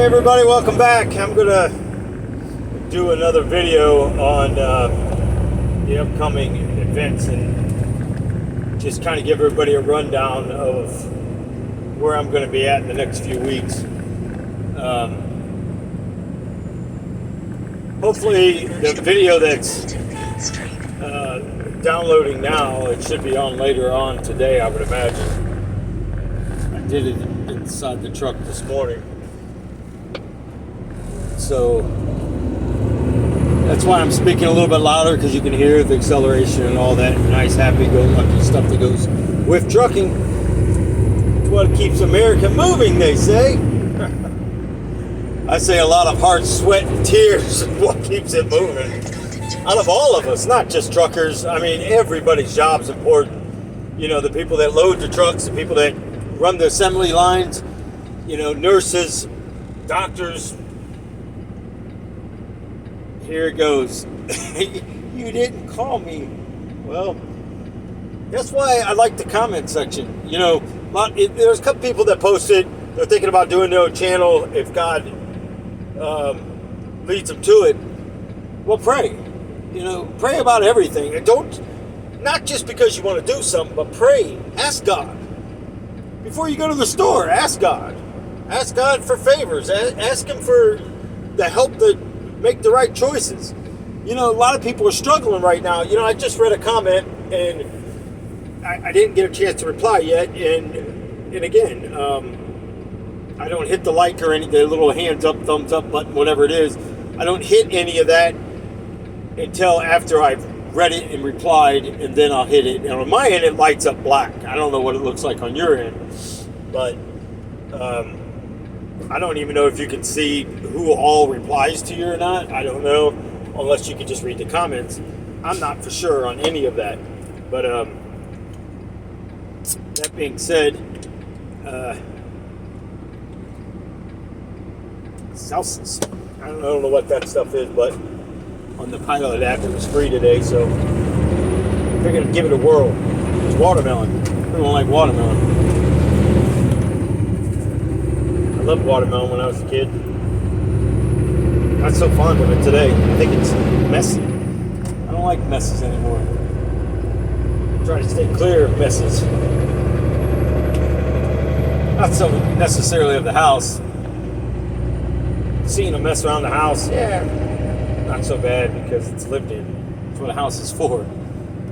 Hey everybody, welcome back. I'm gonna do another video on the upcoming events and just kind of give everybody a rundown of where I'm going to be at in the next few weeks. Hopefully the video that's downloading now, it should be on later on today, I would imagine. I did it inside the truck this morning. So that's why I'm speaking a little bit louder, because you can hear the acceleration and all that nice, happy-go-lucky stuff that goes with trucking. It's what keeps America moving, they say. I say a lot of hard sweat and tears is what keeps it moving. Out of all of us, not just truckers. I mean, everybody's job's important. You know, the people that load the trucks, the people that run the assembly lines, you know, nurses, doctors. Here it goes. You didn't call me. Well, that's why I like the comment section. You know, there's a couple people that posted they're thinking about doing their own channel if God leads them to it. Well, pray. You know, pray about everything. And not just because you want to do something, but pray. Ask God. Before you go to the store, ask God. Ask God for favors. Ask Him for the help to make the right choices. You know, a lot of people are struggling right now. You know, I just read a comment and I didn't get a chance to reply yet. And again, I don't hit the like or the little hands up, thumbs up button, whatever it is. I don't hit any of that until after I've read it and replied, and then I'll hit it. And on my end, it lights up black. I don't know what it looks like on your end, but I don't even know if you can see who all replies to you or not. I don't know, unless you can just read the comments. I'm not for sure on any of that. But that being said, Celsius. I don't know what that stuff is, but on the Pilot app it was free today, so I figured I'd give it a whirl. It's watermelon. I don't like watermelon. I loved watermelon when I was a kid. Not so fond of it today. I think it's messy. I don't like messes anymore. I try to stay clear of messes. Not so necessarily of the house. Seeing a mess around the house, yeah, not so bad because it's lived in. That's what a house is for.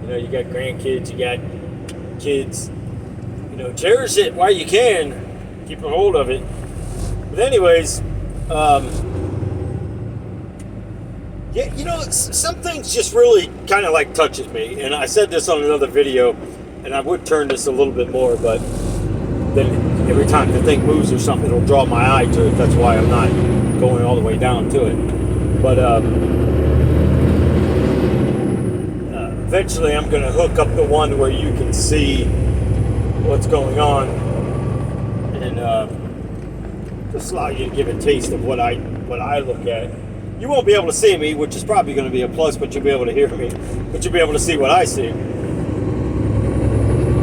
You know, you got grandkids, you got kids. You know, cherish it while you can. Keep a hold of it. But anyways, yeah, you know, some things just really kind of like touches me. And I said this on another video, and I would turn this a little bit more, but then every time the thing moves or something, it'll draw my eye to it. That's why I'm not going all the way down to it. But eventually I'm going to hook up the one where you can see what's going on, and just allow you to give a taste of what I look at. You won't be able to see me, which is probably going to be a plus, but you'll be able to hear me, but you'll be able to see what I see.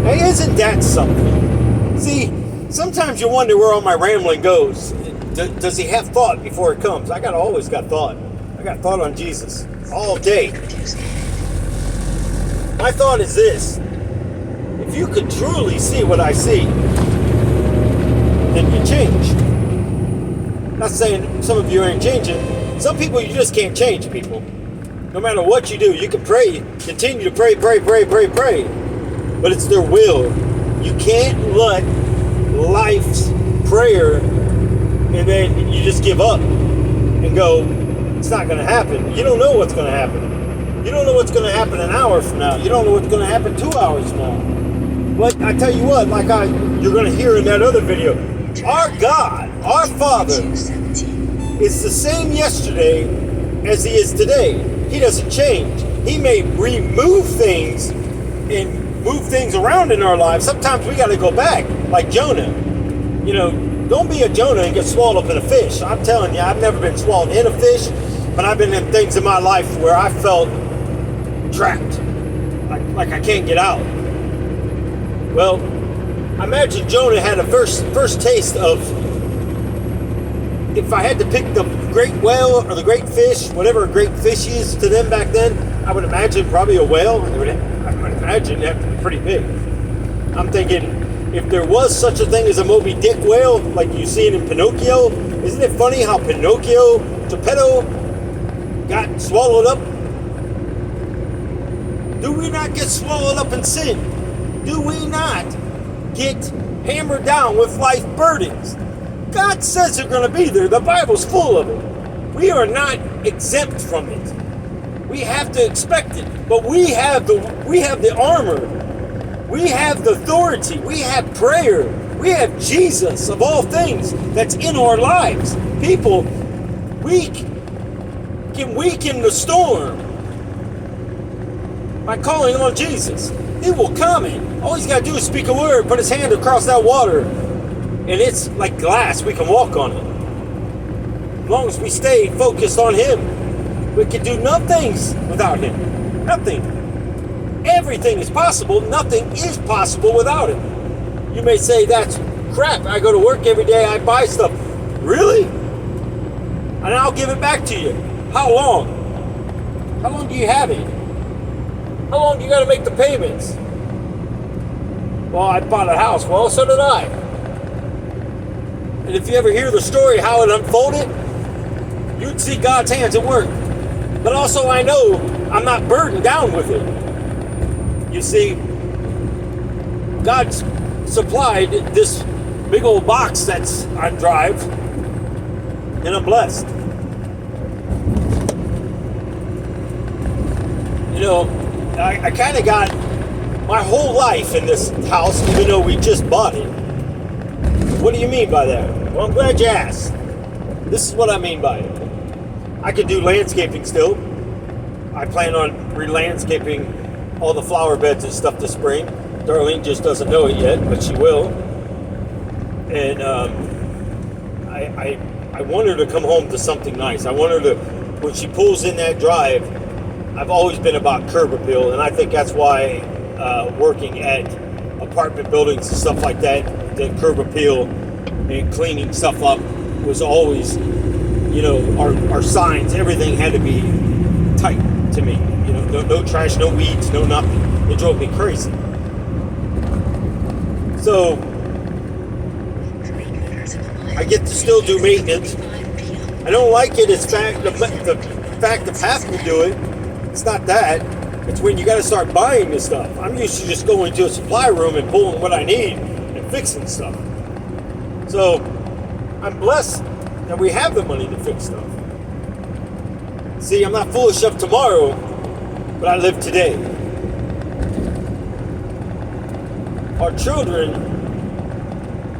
Hey, isn't that something? See, sometimes you wonder where all my rambling goes. Does he have thought before it comes? I always got thought. I got thought on Jesus all day. My thought is this: if you could truly see what I see, then you change. Not saying some of you ain't changing. Some people, you just can't change people. No matter what you do, you can pray, continue to pray. But it's their will. You can't let life's prayer and then you just give up and go, it's not going to happen. You don't know what's going to happen. You don't know what's going to happen an hour from now. You don't know what's going to happen 2 hours from now. But I tell you what, you're going to hear in that other video, our God, our Father, is the same yesterday as He is today. He doesn't change. He may remove things and move things around in our lives. Sometimes we got to go back, like Jonah. You know, don't be a Jonah and get swallowed up in a fish. I'm telling you, I've never been swallowed in a fish, but I've been in things in my life where I felt trapped, like I can't get out. Well, I imagine Jonah had a first taste of if I had to pick the great whale or the great fish, whatever a great fish is to them back then, I would imagine probably a whale. I would imagine it'd have to be pretty big. I'm thinking, if there was such a thing as a Moby Dick whale, like you see it in Pinocchio, isn't it funny how Pinocchio, Geppetto, got swallowed up? Do we not get swallowed up in sin? Do we not get hammered down with life burdens? God says they're going to be there. The Bible's full of it. We are not exempt from it. We have to expect it. But we have the armor. We have the authority. We have prayer. We have Jesus of all things that's in our lives. People can weaken the storm by calling on Jesus. He will come in. All he's got to do is speak a word, put his hand across that water, and it's like glass. We can walk on it. As long as we stay focused on him, we can do nothing without him. Nothing. Everything is possible. Nothing is possible without him. You may say, that's crap. I go to work every day. I buy stuff. Really? And I'll give it back to you. How long? How long do you have it? How long do you got to make the payments? Well, I bought a house. Well, so did I. And if you ever hear the story, how it unfolded, you'd see God's hands at work. But also I know I'm not burdened down with it. You see, God supplied this big old box that's I drive, and I'm blessed. You know, I kind of got my whole life in this house, even though we just bought it. What do you mean by that? Well, I'm glad you asked. This is what I mean by it. I could do landscaping still. I plan on re-landscaping all the flower beds and stuff this spring. Darlene just doesn't know it yet, but she will. And I want her to come home to something nice. I want her to, when she pulls in that drive, I've always been about curb appeal, and I think that's why working at apartment buildings and stuff like that, the curb appeal and cleaning stuff up was always, you know, our signs, everything had to be tight to me. You know, no trash, no weeds, no nothing. It drove me crazy. So I get to still do maintenance. I don't like it as the fact of having to do it. It's not that. It's when you got to start buying this stuff. I'm used to just going to a supply room and pulling what I need and fixing stuff. So I'm blessed that we have the money to fix stuff. See, I'm not foolish of tomorrow, but I live today. Our children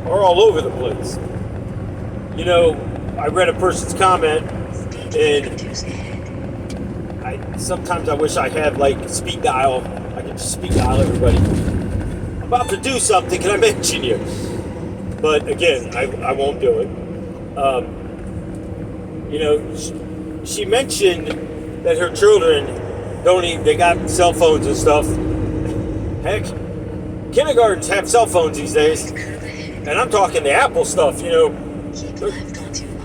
are all over the place. You know, I read a person's comment, and sometimes I wish I had like speed dial. I could just speed dial everybody. I'm about to do something, can I mention you? But again, I won't do it. You know, she mentioned that her children they got cell phones and stuff. Heck, kindergartens have cell phones these days. And I'm talking the Apple stuff, you know.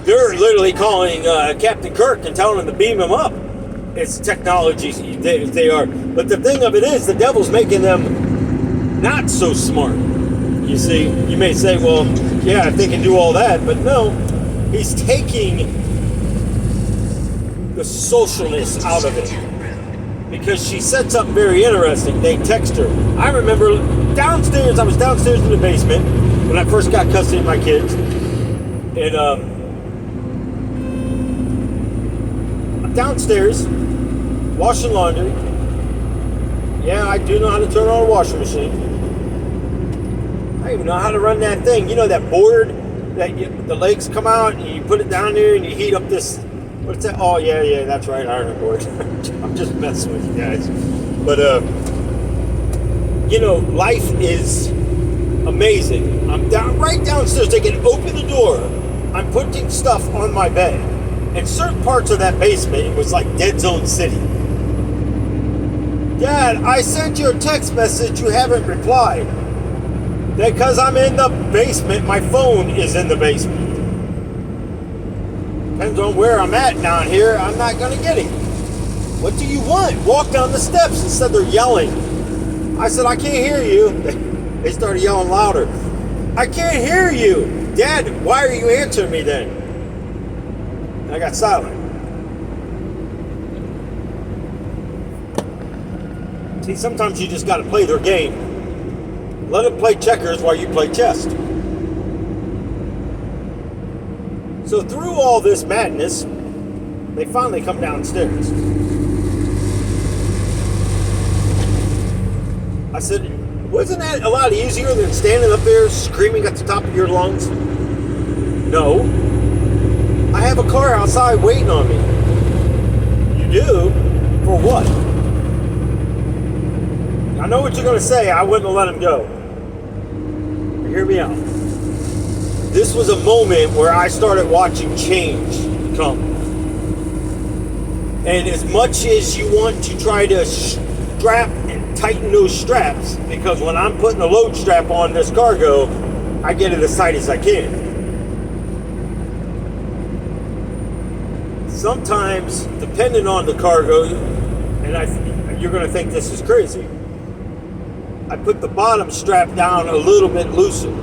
They're literally calling Captain Kirk and telling him to beam him up. It's technology, they are. But the thing of it is, the devil's making them not so smart. You see, you may say, well, yeah, if they can do all that, but no, he's taking the socialness out of it. Because she said something very interesting. They text her. I remember I was downstairs in the basement when I first got custody of my kids. And I'm downstairs washing laundry. Yeah, I do know how to turn on a washing machine. I don't even know how to run that thing. You know that board that the legs come out and you put it down there and you heat up this, what's that? Oh, yeah, that's right, iron board. I'm just messing with you guys. But, you know, life is amazing. I'm right downstairs. They can open the door. I'm putting stuff on my bed. And certain parts of that basement, it was like Dead Zone City. Dad, I sent you a text message. You haven't replied. Because I'm in the basement. My phone is in the basement. Depends on where I'm at down here, I'm not going to get him. What do you want? Walk down the steps. Instead they're yelling. I said, I can't hear you. They started yelling louder. I can't hear you. Dad, why are you answering me then? And I got silent. See, sometimes you just got to play their game. Let them play checkers while you play chess. So through all this madness, they finally come downstairs. I said, wasn't that a lot easier than standing up there screaming at the top of your lungs? No. I have a car outside waiting on me. You do? For what? I know what you're going to say. I wouldn't have let him go. But hear me out. This was a moment where I started watching change come. And as much as you want to try to strap and tighten those straps, because when I'm putting a load strap on this cargo, I get it as tight as I can. Sometimes, depending on the cargo, and you're going to think this is crazy, I put the bottom strap down a little bit looser.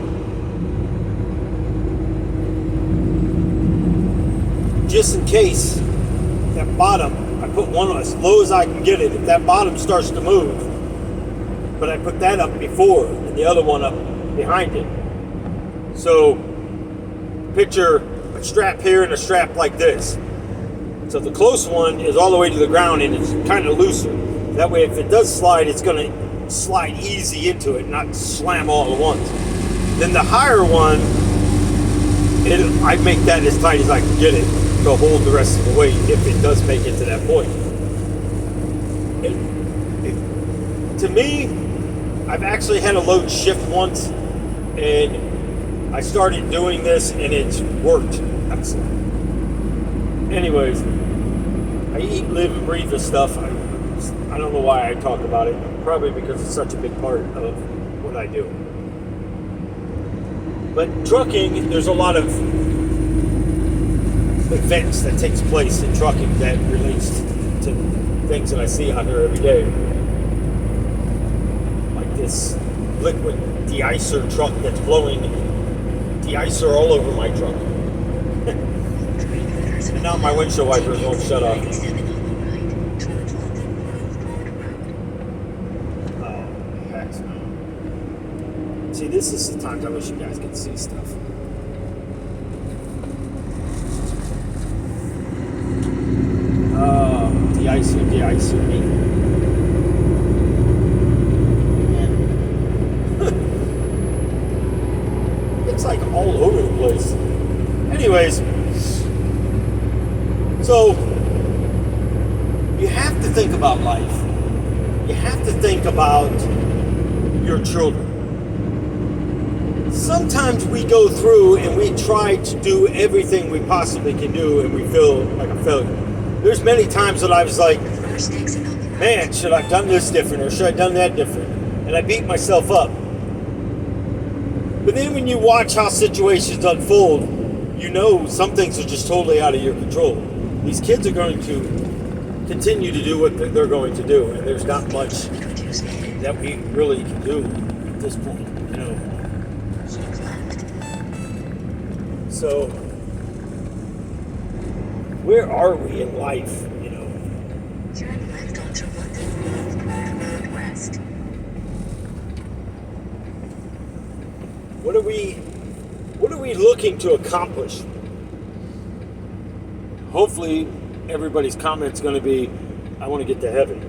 Just in case that bottom, I put one as low as I can get it. If that bottom starts to move, but I put that up before and the other one up behind it. So picture a strap here and a strap like this. So the close one is all the way to the ground and it's kind of looser. That way if it does slide, it's going to slide easy into it, not slam all at once. Then the higher one, I make that as tight as I can get it to hold the rest of the weight if it does make it to that point. To me, I've actually had a load shift once, and I started doing this, and it's worked. Anyways, I eat, live, and breathe this stuff. I don't know why I talk about it. Probably because it's such a big part of what I do. But trucking, there's a lot of events that takes place in trucking that relates to things that I see out here every day. Like this liquid de-icer truck that's blowing de-icer all over my truck. And now my windshield wipers won't shut off. Oh, heck no. See, this is the times I wish you guys could see stuff. De-icer me. It's like all over the place. Anyways, so you have to think about life. You have to think about your children. Sometimes we go through and we try to do everything we possibly can do and we feel like a failure. There's many times that I was like, man, should I have done this different or should I have done that different? And I beat myself up. But then when you watch how situations unfold, you know some things are just totally out of your control. These kids are going to continue to do what they're going to do, and there's not much that we really can do at this point, you know. So, where are we in life, you know? Turn left onto London Road West. What are we looking to accomplish? Hopefully, everybody's comment's going to be, I want to get to heaven.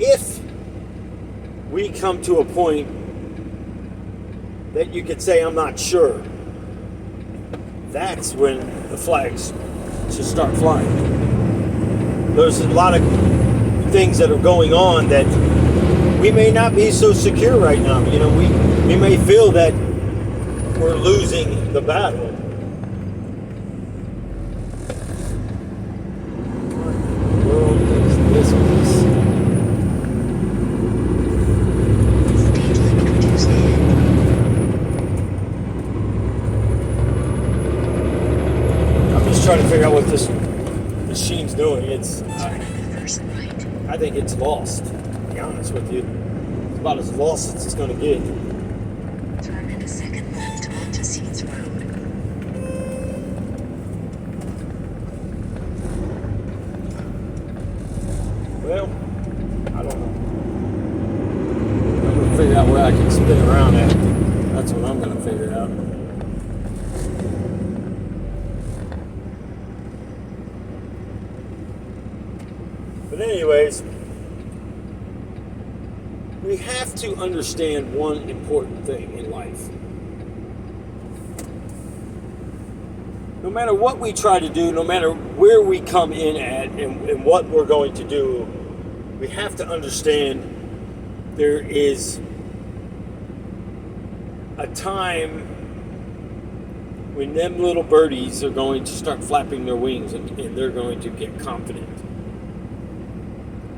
If we come to a point that you could say, I'm not sure, that's when the flags should start flying. There's a lot of things that are going on that we may not be so secure right now. You know, we may feel that we're losing the battle. What in the world is this place? Speed limit reduced. just lost. To be honest with you, it's about as lost as it's going to get. Turn in a second left onto Seeds Road. Well, I don't know. I'm going to figure out where I can spin around at. That's what I'm going to figure out. But anyways, we have to understand one important thing in life. No matter what we try to do, no matter where we come in at and what we're going to do, we have to understand there is a time when them little birdies are going to start flapping their wings and they're going to get confident.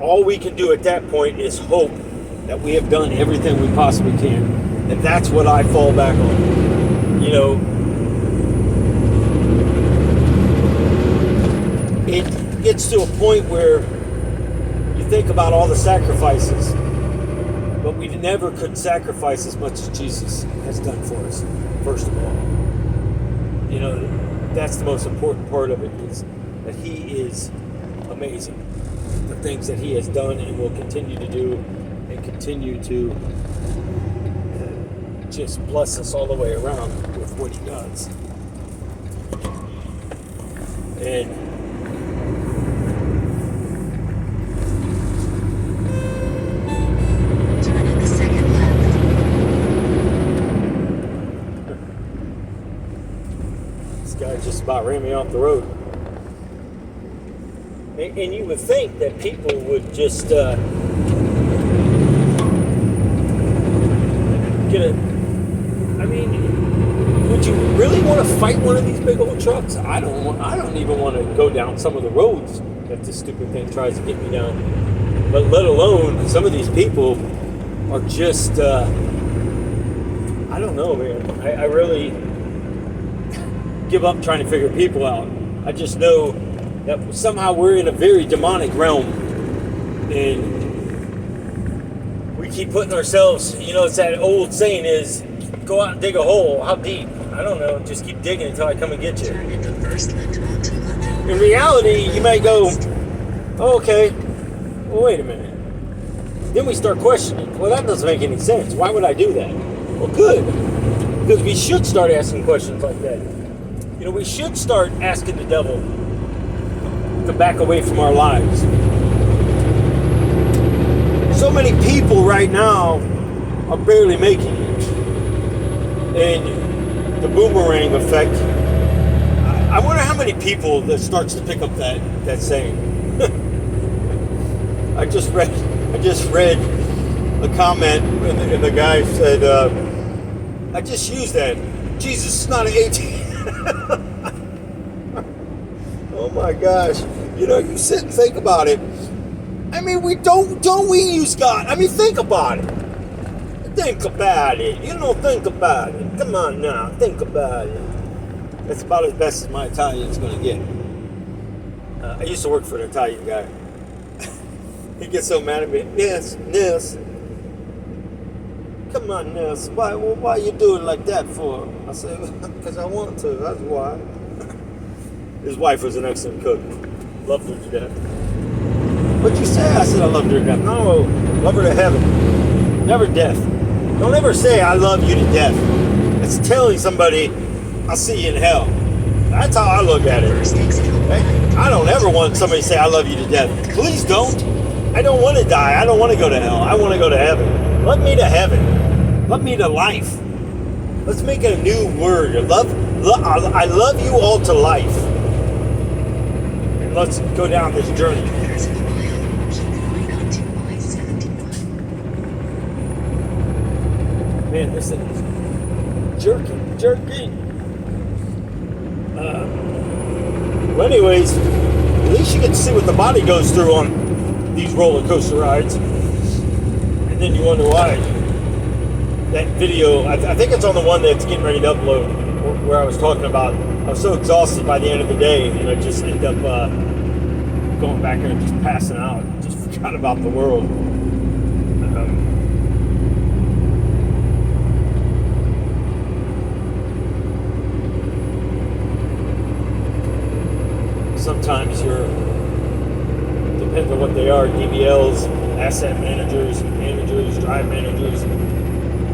All we can do at that point is hope that we have done everything we possibly can. And that's what I fall back on. You know, it gets to a point where you think about all the sacrifices, but we never could sacrifice as much as Jesus has done for us, first of all. You know, that's the most important part of it, is that he is amazing. The things that he has done and will continue to do and continue to just bless us all the way around with what he does. And Turn in a second left. this guy just about ran me off the road. And you would think that people would just get a. I mean, would you really want to fight one of these big old trucks? I don't even want to go down some of the roads that this stupid thing tries to get me down. But let alone some of these people are just. I don't know, man. I really give up trying to figure people out. I just know that somehow we're in a very demonic realm, and we keep putting ourselves, you know, it's that old saying is, go out and dig a hole. How deep? I don't know. Just keep digging until I come and get you. Turn in the first left onto London. In reality, you might go, oh, okay, well, wait a minute. Then we start questioning. Well, that doesn't make any sense. Why would I do that? Well, good. Because we should start asking questions like that. You know, we should start asking the devil to back away from our lives. So many people right now are barely making it. And the boomerang effect, I wonder how many people that starts to pick up that saying. I just read a comment and the guy said, I just used that. Jesus is not an 18. Oh my gosh. You know, you sit and think about it. I mean, we don't we use God? I mean, think about it. Think about it. You know, think about it. Come on now, think about it. That's about as best as my Italian's going to get. I used to work for an Italian guy. He gets so mad at me. Ness. Come on, Ness. Why are you doing like that for? I said, because I want to. That's why. His wife was an excellent cook. Loved her to death. What'd you say? I said I loved her to death. No, love her to heaven. Never death. Don't ever say I love you to death. It's telling somebody I'll see you in hell. That's how I look at it. First exit on Hey, right. I don't ever want somebody to say I love you to death. Please don't. I don't want to die. I don't want to go to hell. I want to go to heaven. Let me to heaven. Let me to life. Let's make it a new word. I love you all to life. And let's go down this journey. There's a mile. Keep right onto I-71. Man, this thing is jerking. Well, anyways, at least you get to see what the body goes through on these roller coaster rides. And then you wonder why. That video, I think it's on the one that's getting ready to upload, where I was talking about, I was so exhausted by the end of the day, and I just ended up going back there and just passing out. Just forgot about the world. Sometimes you're, depends on what they are, DBLs, asset managers, drive managers,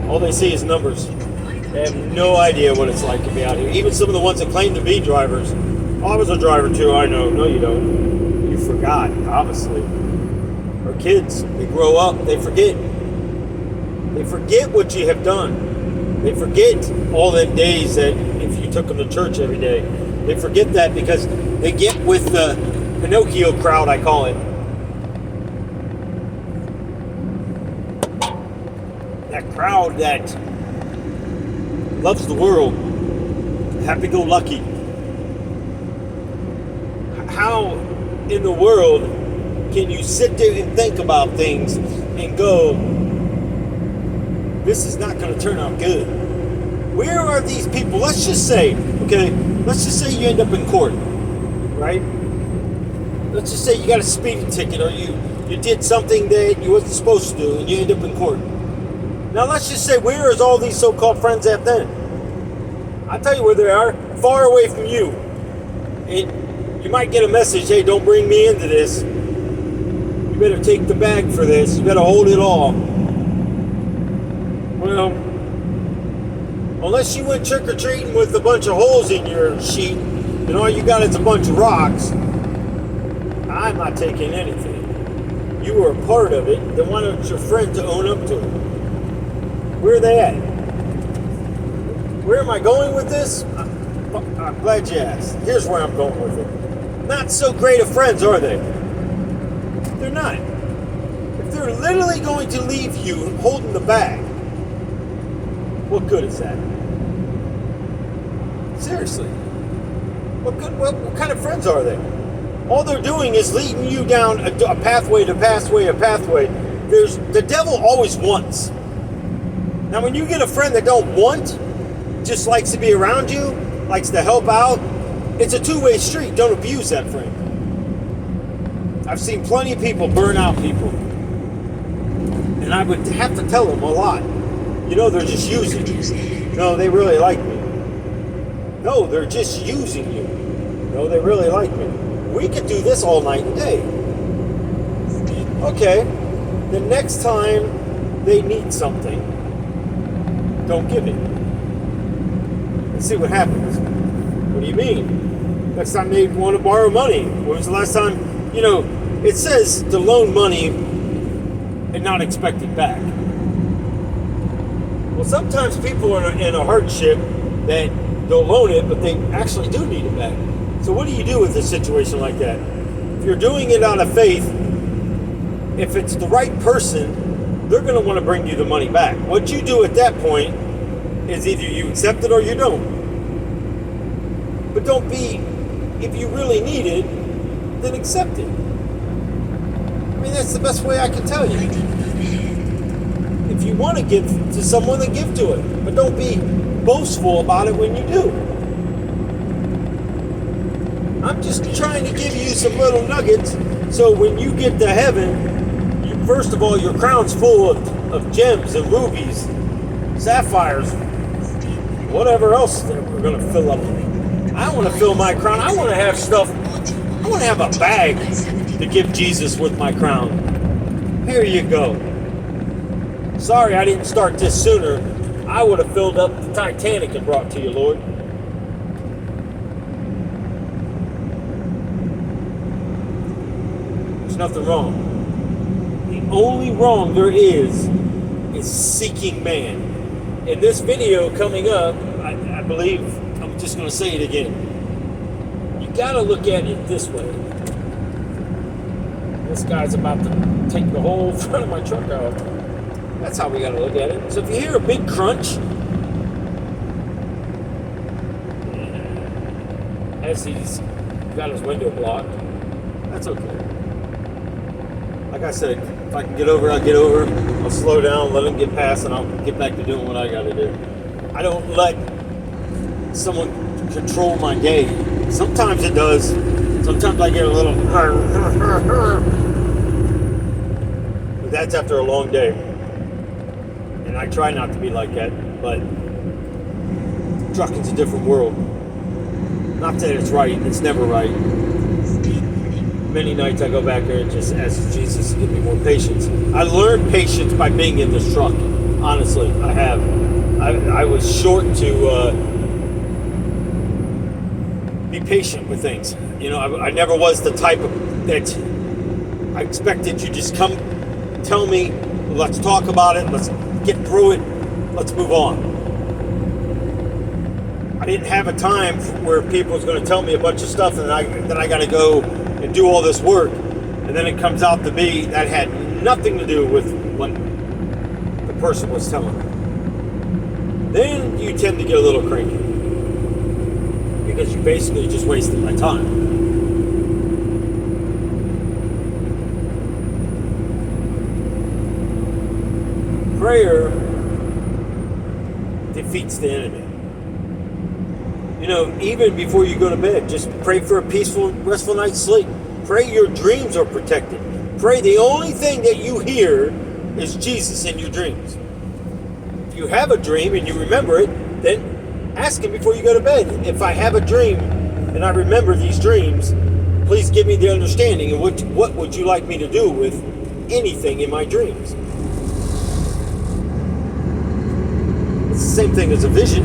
all they see is numbers. They have no idea what it's like to be out here. Even some of the ones that claim to be drivers. Oh, I was a driver too, I know. No, you don't. You forgot, obviously. Our kids, they grow up, they forget. They forget what you have done. They forget all them days that if you took them to church every day. They forget that because they get with the Pinocchio crowd, I call it. That crowd that loves the world, happy-go-lucky. How in the world can you sit there and think about things and go, this is not going to turn out good? Where are these people? Let's just say you end up in court, right? Let's just say you got a speeding ticket or you did something that you wasn't supposed to do and you end up in court. Now let's just say, where is all these so-called friends at then? I'll tell you where they are, far away from you. And you might get a message, hey, don't bring me into this. You better take the bag for this. You better hold it all. Well, unless you went trick-or-treating with a bunch of holes in your sheet and all you got is a bunch of rocks, I'm not taking anything. You were a part of it, then why don't your friends own up to it? Where are they at? Where am I going with this? I'm glad you asked. Here's where I'm going with it. Not so great of friends, are they? They're not. If they're literally going to leave you holding the bag, what good is that? Seriously. What kind of friends are they? All they're doing is leading you down a pathway to pathway. The devil always wants. Now, when you get a friend that don't want, just likes to be around you, likes to help out, it's a two-way street. Don't abuse that friend. I've seen plenty of people burn out people. And I would have to tell them a lot. You know, they're just using you. No, they really like me. No, they're just using you. No, they really like me. We could do this all night and day. Okay, the next time they need something, don't give it. Let's see what happens. What do you mean? Next time they want to borrow money. When was the last time? You know, it says to loan money and not expect it back. Well, sometimes people are in a hardship that they'll loan it, but they actually do need it back. So what do you do with a situation like that? If you're doing it out of faith, if it's the right person, they're going to want to bring you the money back. What you do at that point is either you accept it or you don't. But don't be, if you really need it, then accept it. I mean, that's the best way I can tell you. If you want to give to someone, then give to it. But don't be boastful about it when you do. I'm just trying to give you some little nuggets so when you get to heaven, first of all, your crown's full of gems and rubies, sapphires, whatever else that we're going to fill up. I want to fill my crown. I want to have stuff. I want to have a bag to give Jesus with my crown. Here you go. Sorry I didn't start this sooner. I would have filled up the Titanic and brought to you, Lord. There's nothing wrong. The only wrong there is seeking man. In this video coming up, I believe, I'm just going to say it again. You got to look at it this way. This guy's about to take the whole front of my truck out. That's how we got to look at it. So if you hear a big crunch, as he's got his window blocked, that's okay. Like I said, if I can get over, I'll get over. I'll slow down, let him get past, and I'll get back to doing what I got to do. I don't let someone control my day. Sometimes it does. Sometimes I get a little... that's after a long day. And I try not to be like that, but trucking's a different world. Not that it's right, it's never right. Many nights I go back there and just ask Jesus to give me more patience. I learned patience by being in this truck. Honestly, I have. I was short to be patient with things. You know, I never was the type of that I expected you just come, tell me, let's talk about it, let's get through it, let's move on. I didn't have a time where people was going to tell me a bunch of stuff and then I got to go and do all this work, and then it comes out to be that had nothing to do with what the person was telling me. Then you tend to get a little cranky because you basically just wasted my time. Prayer defeats the enemy. You know, even before you go to bed, just pray for a peaceful, restful night's sleep. Pray your dreams are protected. Pray the only thing that you hear is Jesus in your dreams. If you have a dream and you remember it, then ask him before you go to bed. If I have a dream and I remember these dreams, please give me the understanding of what would you like me to do with anything in my dreams. It's the same thing as a vision.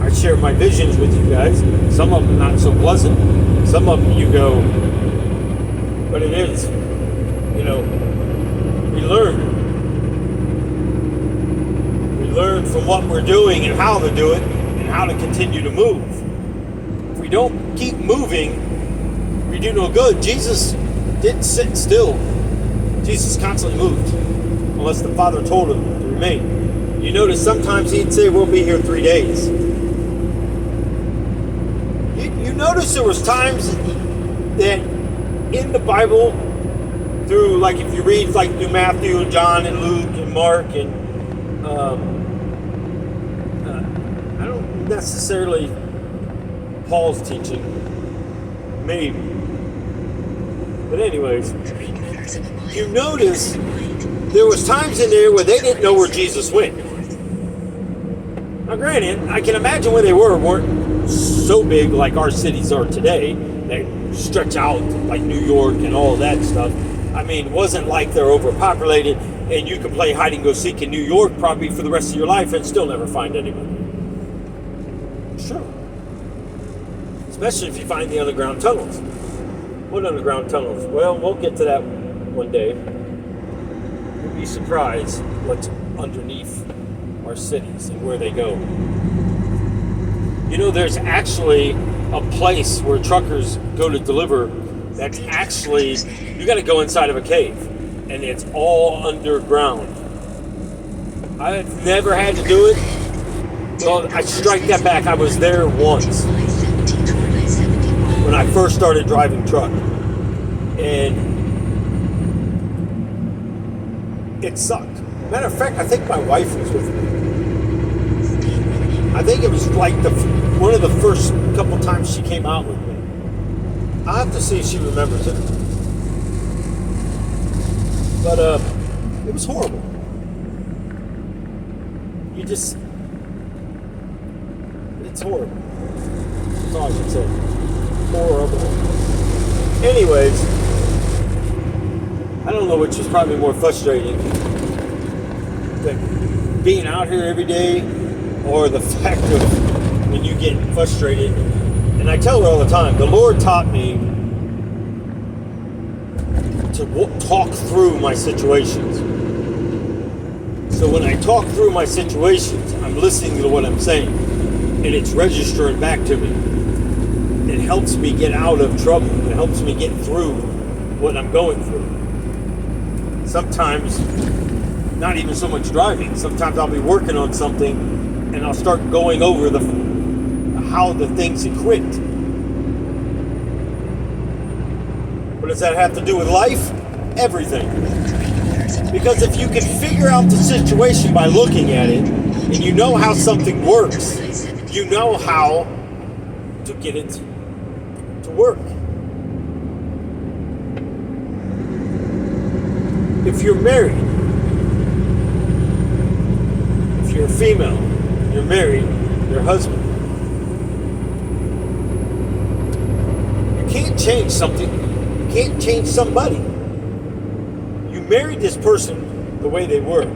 I share my visions with you guys. Some of them not so pleasant. Some of them you go, but it is. You know, we learn. We learn from what we're doing and how to do it and how to continue to move. If we don't keep moving, we do no good. Jesus didn't sit still. Jesus constantly moved, unless the Father told him to remain. You notice sometimes he'd say, we'll be here 3 days. You notice there was times that in the Bible, through, like, if you read like through Matthew and John and Luke and Mark and I don't necessarily Paul's teaching, maybe, but anyways, you notice there was times in there where they didn't know where Jesus went. Now granted, I can imagine where they weren't so big like our cities are today. They stretch out like New York and all that stuff. I mean, it wasn't like they're overpopulated and you can play hide and go seek in New York probably for the rest of your life and still never find anyone. Sure. Especially if you find the underground tunnels. What underground tunnels? Well, we'll get to that one day. You'll be surprised what's underneath our cities and where they go. You know, there's actually a place where truckers go to deliver that's actually, you got to go inside of a cave and it's all underground. I've never had to do it. Well, I strike that back. I was there once when I first started driving truck, and it sucked. Matter of fact, I think my wife was with me. I think it was like one of the first couple times she came out with me. I'll have to see if she remembers it. But it was horrible. It's horrible. That's all I can say. Horrible. Anyways, I don't know which is probably more frustrating. Being out here every day, or the fact of when you get frustrated. And I tell her all the time, the Lord taught me to talk through my situations. So when I talk through my situations, I'm listening to what I'm saying, and it's registering back to me. It helps me get out of trouble. It helps me get through what I'm going through. Sometimes, not even so much driving. Sometimes I'll be working on something, and I'll start going over how the thing's equipped. What does that have to do with life? Everything. Because if you can figure out the situation by looking at it, and you know how something works, you know how to get it to work. If you're married, if you're a female, you're married, your husband, you can't change something. You can't change somebody. You married this person the way they were.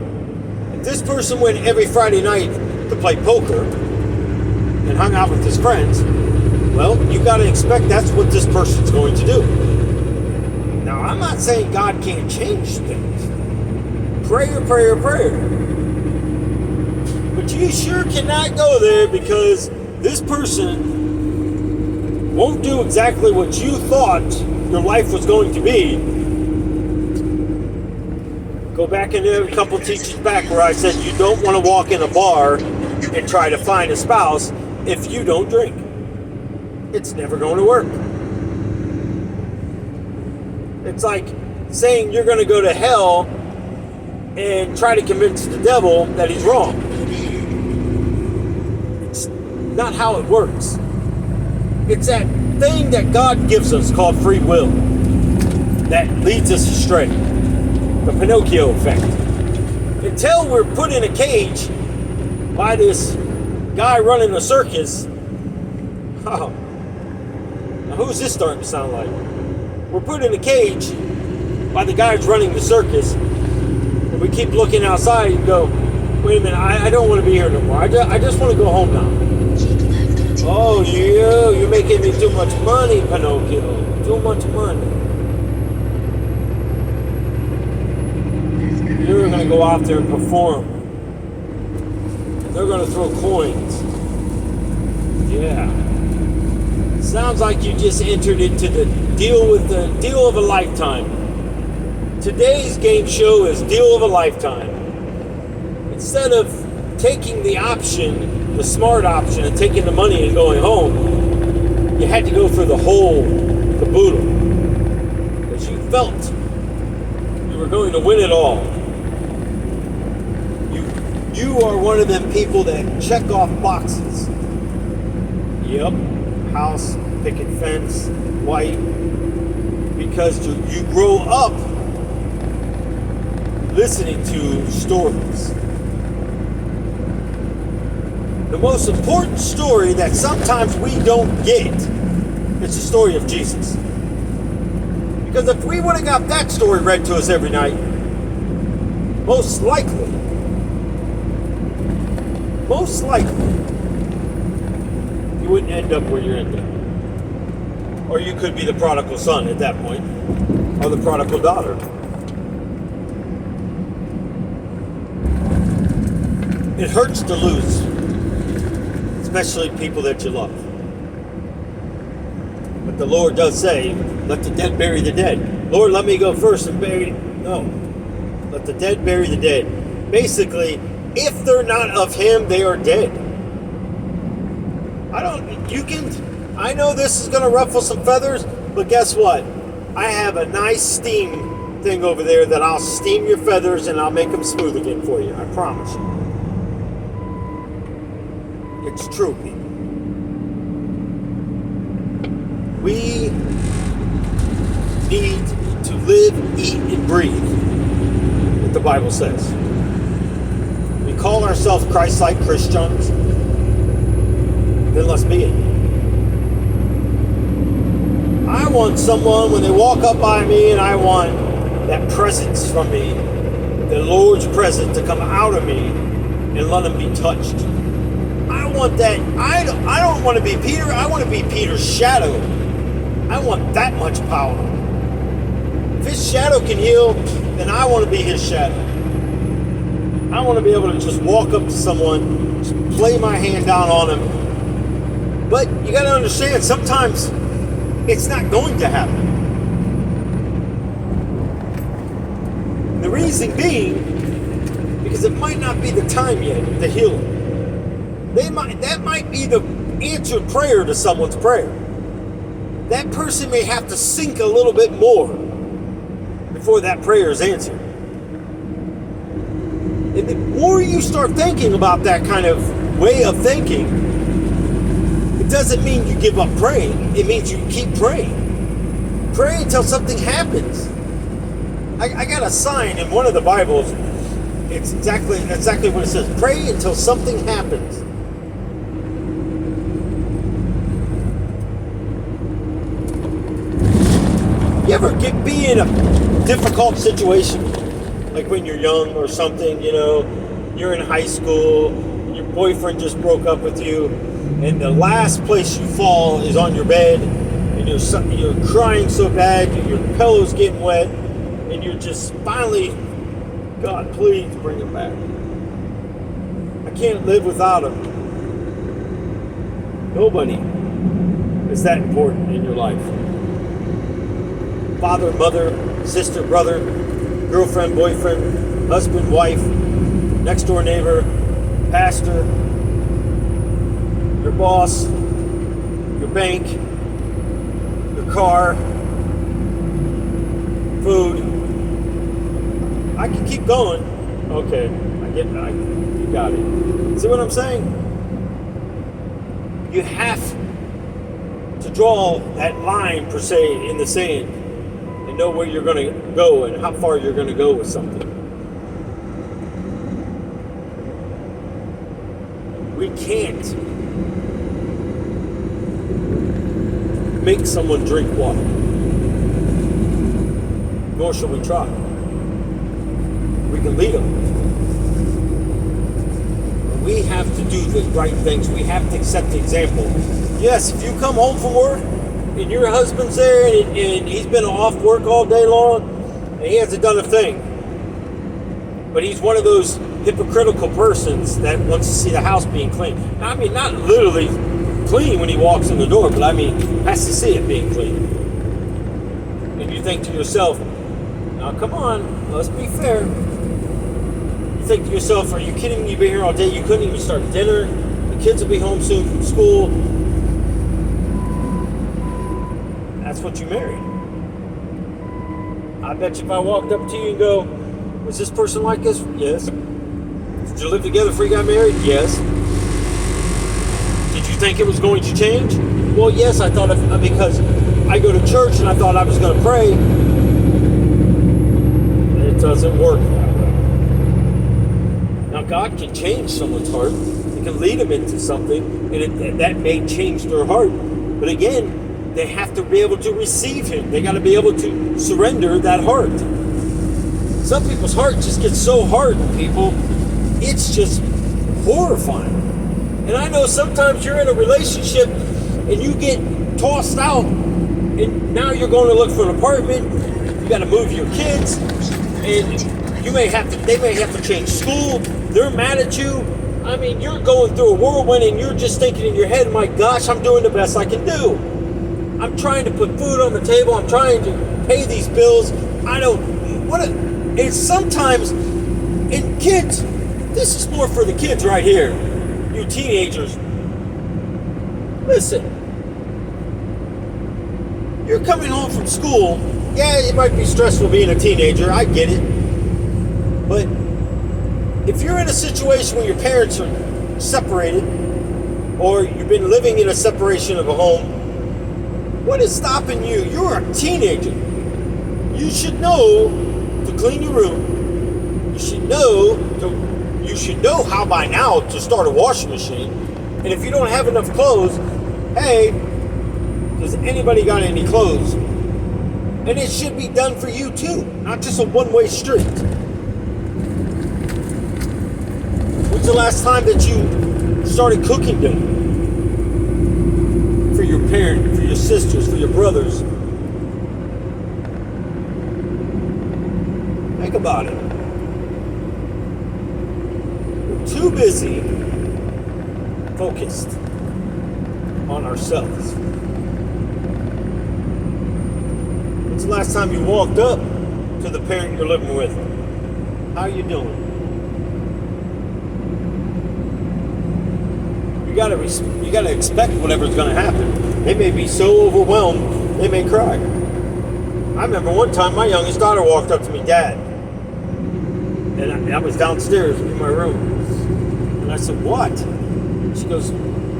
If this person went every Friday night to play poker and hung out with his friends, well, you got to expect that's what this person's going to do. Now, I'm not saying God can't change things. Prayer. But you sure cannot go there because this person won't do exactly what you thought your life was going to be. Go back into a couple teachers back where I said you don't want to walk in a bar and try to find a spouse if you don't drink. It's never going to work. It's like saying you're going to go to hell and try to convince the devil that he's wrong. It's not how it works. It's that thing that God gives us called free will that leads us astray. The Pinocchio effect. Until we're put in a cage by this guy running a circus. Oh, now who's this starting to sound like? We're put in a cage by the guys running the circus, and we keep looking outside and go, wait a minute, I don't want to be here no more. I just want to go home now. Oh, you're making me too much money, Pinocchio. Too much money. You're going to go out there and perform. They're going to throw coins. Yeah. Sounds like you just entered into the deal of a lifetime. Today's game show is deal of a lifetime. Instead of taking the option, the smart option, and taking the money and going home, you had to go for the whole caboodle. Because you felt you were going to win it all. You are one of them people that check off boxes. Yep. House, picket fence, white. Because you grow up listening to stories. The most important story that sometimes we don't get is the story of Jesus. Because if we would have got that story read to us every night, most likely, you wouldn't end up where you end up. Or you could be the prodigal son at that point, or the prodigal daughter. It hurts to lose, especially people that you love. But the Lord does say, let the dead bury the dead. Lord, let me go first and bury. No. Let the dead bury the dead. Basically, if they're not of Him, they are dead. I know this is going to ruffle some feathers, but guess what? I have a nice steam thing over there that I'll steam your feathers and I'll make them smooth again for you. I promise you. It's true, people. We need to live, eat, and breathe, what the Bible says. We call ourselves Christ-like Christians, then let's be it. I want someone, when they walk up by me, and I want that presence from me, the Lord's presence to come out of me and let them be touched. I want that. I don't want to be Peter. I want to be Peter's shadow. I want that much power. If his shadow can heal, then I want to be his shadow. I want to be able to just walk up to someone, just lay my hand down on them. But you got to understand, sometimes it's not going to happen. The reason being, because it might not be the time yet to heal them. That might be the answered prayer to someone's prayer. That person may have to sink a little bit more before that prayer is answered. And the more you start thinking about that kind of way of thinking, it doesn't mean you give up praying. It means you keep praying. Pray until something happens. I got a sign in one of the Bibles. It's exactly what it says. Pray until something happens. You ever be in a difficult situation? Like when you're young or something, you're in high school, your boyfriend just broke up with you, and the last place you fall is on your bed, and you're crying so bad, your pillow's getting wet, and you're just finally, God, please bring him back. I can't live without him. Nobody is that important in your life. Father, mother, sister, brother, girlfriend, boyfriend, husband, wife, next door neighbor, pastor, your boss, your bank, your car, food. I can keep going. Okay, you got it. See what I'm saying? You have to draw that line, per se, in the sand and know where you're going to go and how far you're going to go with something. We can't make someone drink water, nor shall we try. We can lead them. We have to do the right things. We have to set the example. Yes, if you come home from work and your husband's there and he's been off work all day long and he hasn't done a thing, but he's one of those hypocritical persons that wants to see the house being clean. Now, I mean, not literally clean when he walks in the door, but I mean, has to see it being clean. And you think to yourself, now come on, let's be fair. You think to yourself, are you kidding me? You've been here all day, you couldn't even start dinner, the kids will be home soon from school. That's what you married. I bet you if I walked up to you and go, was this person like this? Yes. Did you live together before you got married? Yes. Did you think it was going to change? Well, yes, I thought because I go to church and I thought I was going to pray. It doesn't work that way. Now, God can change someone's heart. He can lead them into something, and that may change their heart. But again, they have to be able to receive Him. They got to be able to surrender that heart. Some people's heart just gets so hard, people. It's just horrifying. And I know sometimes you're in a relationship and you get tossed out, and now you're going to look for an apartment. You got to move your kids, and they may have to change school. They're mad at you. I mean, you're going through a whirlwind, and you're just thinking in your head, my gosh, I'm doing the best I can do. I'm trying to put food on the table. I'm trying to pay these bills. And sometimes, and kids, this is more for the kids right here. You teenagers, listen. You're coming home from school. Yeah, it might be stressful being a teenager. I get it. But if you're in a situation where your parents are separated, or you've been living in a separation of a home, what is stopping you? You're a teenager. You should know to clean your room. You should know how by now to start a washing machine. And if you don't have enough clothes, hey, does anybody got any clothes? And it should be done for you too, not just a one-way street. When's the last time that you started cooking dinner? For your parents, for your sisters, for your brothers? Think about it. We're too busy focused on ourselves. When's the last time you walked up to the parent you're living with? How you doing? You gotta expect whatever's gonna happen. They may be so overwhelmed, they may cry. I remember one time my youngest daughter walked up to me, Dad, and I was downstairs in my room, and I said, what? She goes,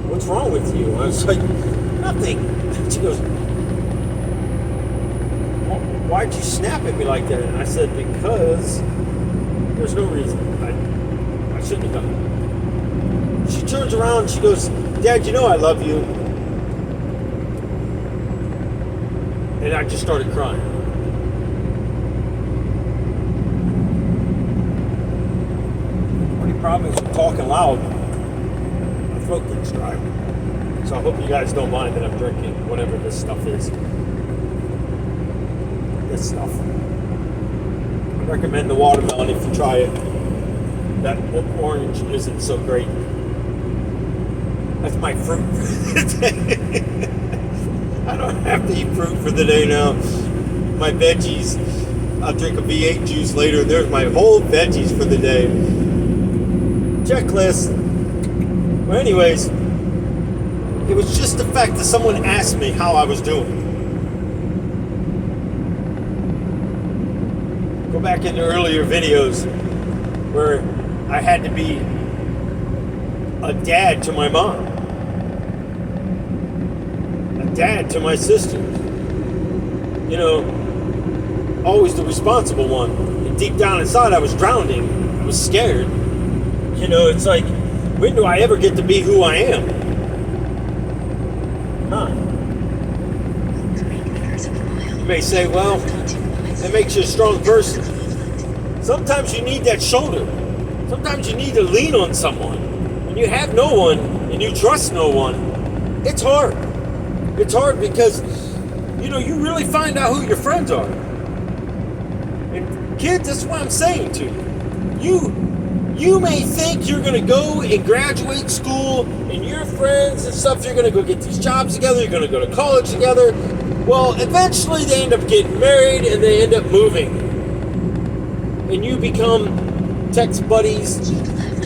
what's wrong with you? I was like, nothing. She goes, why'd you snap at me like that? And I said, because there's no reason. I shouldn't have done it. She turns around and she goes, Dad, you know I love you. And I just started crying. Only problem is with talking loud, my throat gets dry. So I hope you guys don't mind that I'm drinking whatever this stuff is. This stuff. I recommend the watermelon if you try it. That orange isn't so great. That's my fruit for the day. I don't have to eat fruit for the day now. My veggies, I'll drink a V8 juice later, and there's my whole veggies for the day. Checklist. Well, anyways, it was just the fact that someone asked me how I was doing. Go back into earlier videos where I had to be a dad to my mom, a dad to my sisters. You know, always the responsible one. And deep down inside, I was drowning. I was scared. You know, it's like, when do I ever get to be who I am? Huh. You may say, well, that makes you a strong person. Sometimes you need that shoulder. Sometimes you need to lean on someone. When you have no one and you trust no one, it's hard. It's hard because, you know, you really find out who your friends are. And kids, that's what I'm saying to you. You may think you're going to go and graduate school and your friends and stuff, you're going to go get these jobs together, you're going to go to college together. Well, eventually they end up getting married and they end up moving. And you become text buddies.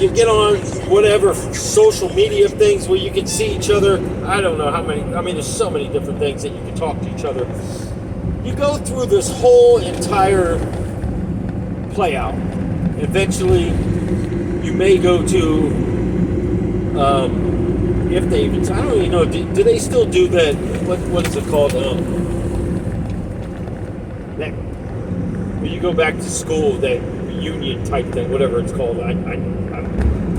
You get on whatever social media things where you can see each other. I don't know how many. I mean, there's so many different things that you can talk to each other. You go through this whole entire play out. Eventually, you may go to, if they even, I don't even know, do they still do that? What is it called? That, when you go back to school, that reunion type thing, whatever it's called. I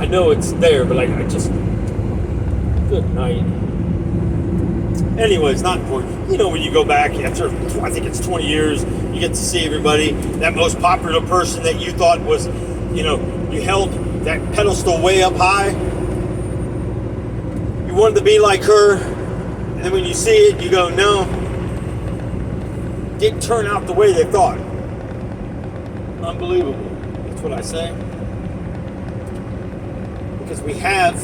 know it's there, but I just, good night. Anyways, not important. You know, when you go back after, I think it's 20 years, you get to see everybody. That most popular person that you thought was, you know, you held that pedestal way up high. You wanted to be like her. And then when you see it, you go, no. Didn't turn out the way they thought. Unbelievable. That's what I say. Because we have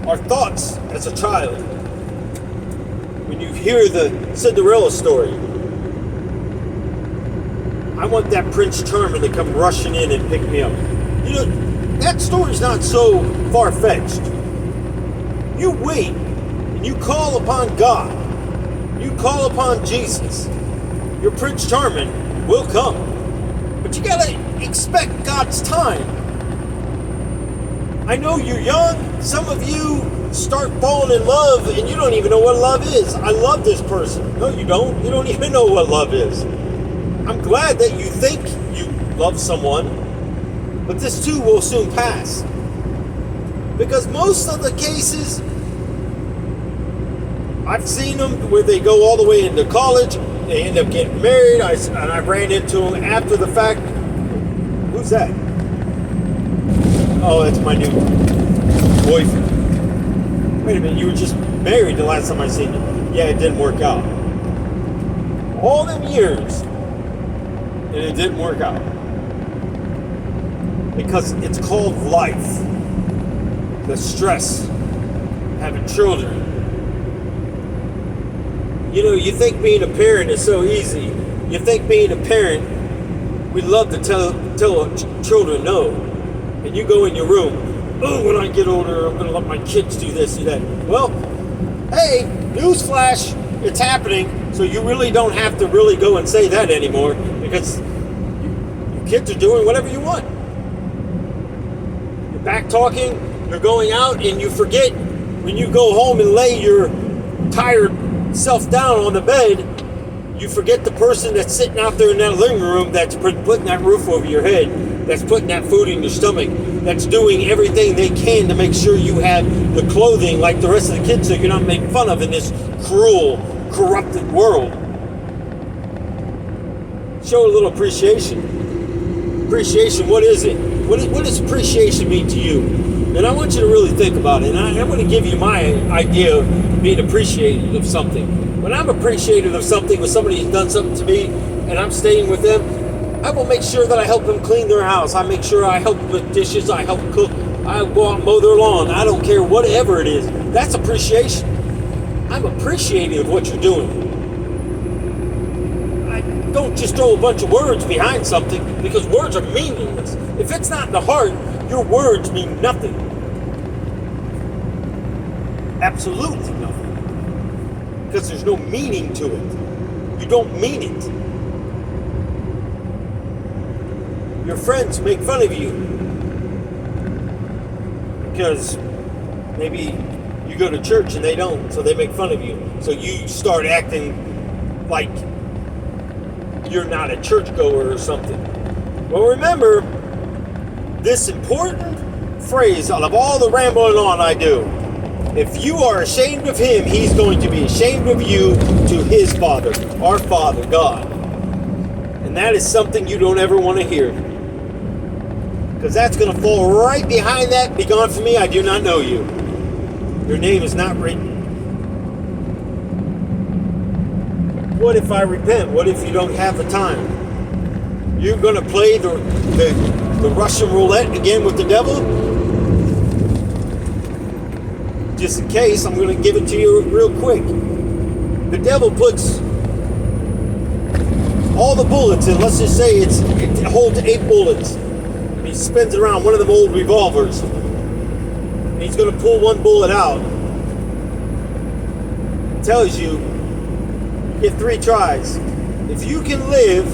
our thoughts as a child. When you hear the Cinderella story, I want that Prince Charming to come rushing in and pick me up. You know, that story's not so far-fetched. You wait and you call upon God. You call upon Jesus. Your Prince Charming will come. But you gotta expect God's time. I know you're young. Some of you start falling in love and you don't even know what love is. I love this person. No, you don't. You don't even know what love is. I'm glad that you think you love someone, but this too will soon pass. Because most of the cases, I've seen them where they go all the way into college, they end up getting married, and I ran into them after the fact. Who's that? Oh, that's my new boyfriend. Wait a minute, you were just married the last time I seen you. Yeah, it didn't work out. All them years, and it didn't work out. Because it's called life. The stress, having children. You know, you think being a parent is so easy. You think being a parent, we love to tell children no. And you go in your room, oh, when I get older, I'm going to let my kids do this and that. Well, hey, newsflash, it's happening. So you really don't have to really go and say that anymore because your kids are doing whatever you want. You're back talking, you're going out, and you forget when you go home and lay your tired self down on the bed, You forget the person that's sitting out there in that living room that's putting that roof over your head, that's putting that food in your stomach, that's doing everything they can to make sure you have the clothing like the rest of the kids so you're not made fun of in this cruel, corrupted world. Show a little appreciation. Appreciation, what is it? What does appreciation mean to you? And I want you to really think about it. And I'm going to give you my idea of being appreciative of something. When I'm appreciative of something, when somebody has done something to me and I'm staying with them, I will make sure that I help them clean their house. I make sure I help with dishes. I help cook. I go out and mow their lawn. I don't care, whatever it is. That's appreciation. I'm appreciative of what you're doing. Don't just throw a bunch of words behind something, because words are meaningless. If it's not in the heart, your words mean nothing. Absolutely nothing. Because there's no meaning to it. You don't mean it. Your friends make fun of you because maybe you go to church and they don't, so they make fun of you. So you start acting like you're not a churchgoer or something. Well, remember this important phrase out of all the rambling on I do. If you are ashamed of him, he's going to be ashamed of you to his Father, our Father, God. And that is something you don't ever want to hear. Because that's going to fall right behind that. Be gone from me, I do not know you. Your name is not written. What if I repent? What if you don't have the time? You're going to play the Russian roulette again with the devil? Just in case, I'm going to give it to you real quick. The devil puts all the bullets in. Let's just say it holds 8 bullets. And he spins it around one of them old revolvers. And he's going to pull one bullet out. It tells you, get 3 tries. If you can live,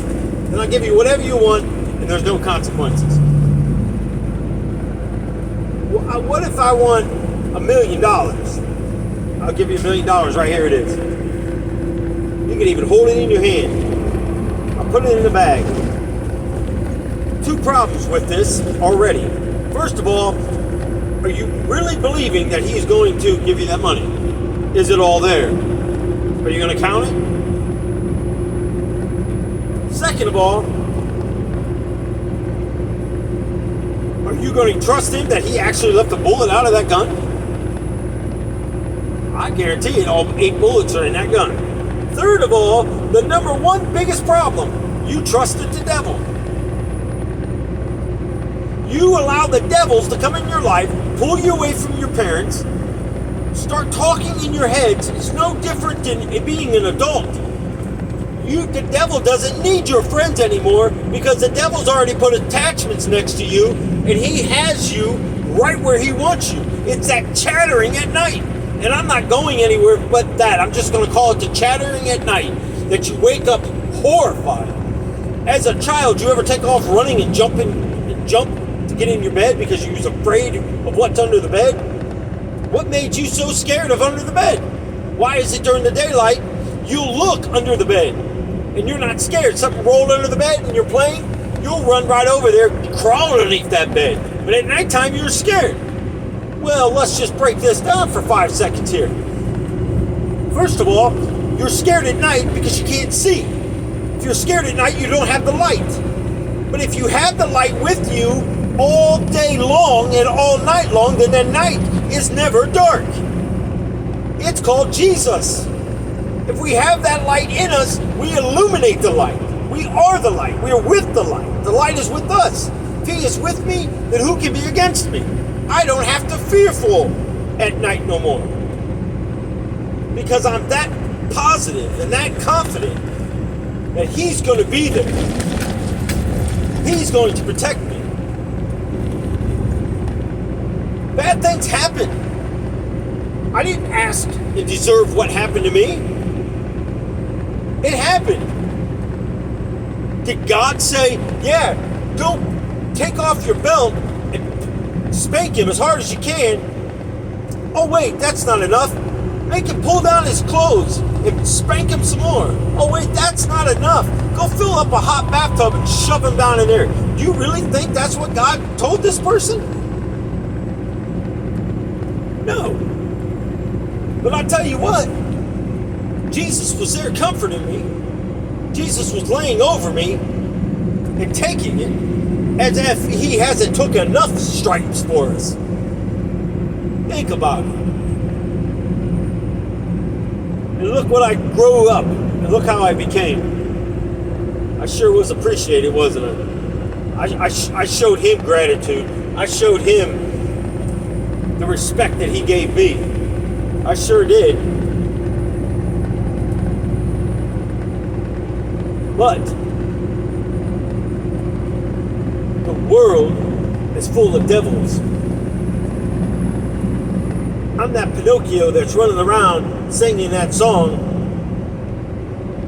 then I'll give you whatever you want, and there's no consequences. What if I want $1 million? I'll give you $1 million. Right here it is. You can even hold it in your hand. I'll put it in the bag. 2 problems with this already. First of all, are you really believing that he's going to give you that money? Is it all there? Are you going to count it? Second of all, are you going to trust him that he actually left a bullet out of that gun? I guarantee it, all 8 bullets are in that gun. Third of all, the number one biggest problem, you trusted the devil. You allow the devils to come in your life, pull you away from your parents, start talking in your heads. It's no different than being an adult. The devil doesn't need your friends anymore because the devil's already put attachments next to you and he has you right where he wants you. It's that chattering at night. And I'm not going anywhere but that. I'm just going to call it the chattering at night that you wake up horrified. As a child, you ever take off running and jump to get in your bed because you was afraid of what's under the bed? What made you so scared of under the bed? Why is it during the daylight you look under the bed and you're not scared? Something rolled under the bed and you're playing, you'll run right over there, crawl underneath that bed. But at nighttime you're scared. Well, let's just break this down for 5 seconds here. First of all, you're scared at night because you can't see. If you're scared at night, you don't have the light. But if you have the light with you all day long and all night long, then the night is never dark. It's called Jesus. If we have that light in us, we illuminate the light. We are the light. We are with the light. The light is with us. If he is with me, then who can be against me? I don't have to fearful at night no more. Because I'm that positive and that confident that he's going to be there. He's going to protect me. Bad things happen. I didn't ask and deserve what happened to me. It happened. Did God say, yeah, go take off your belt and spank him as hard as you can? Oh wait, that's not enough. Make him pull down his clothes and spank him some more. Oh wait, that's not enough. Go fill up a hot bathtub and shove him down in there. Do you really think that's what God told this person? No. But I tell you what, Jesus was there comforting me. Jesus was laying over me and taking it as if he hasn't took enough stripes for us. Think about it. And look what I grew up, and look how I became. I sure was appreciated, wasn't I? I showed him gratitude. I showed him the respect that he gave me. I sure did. But the world is full of devils. I'm that Pinocchio that's running around singing that song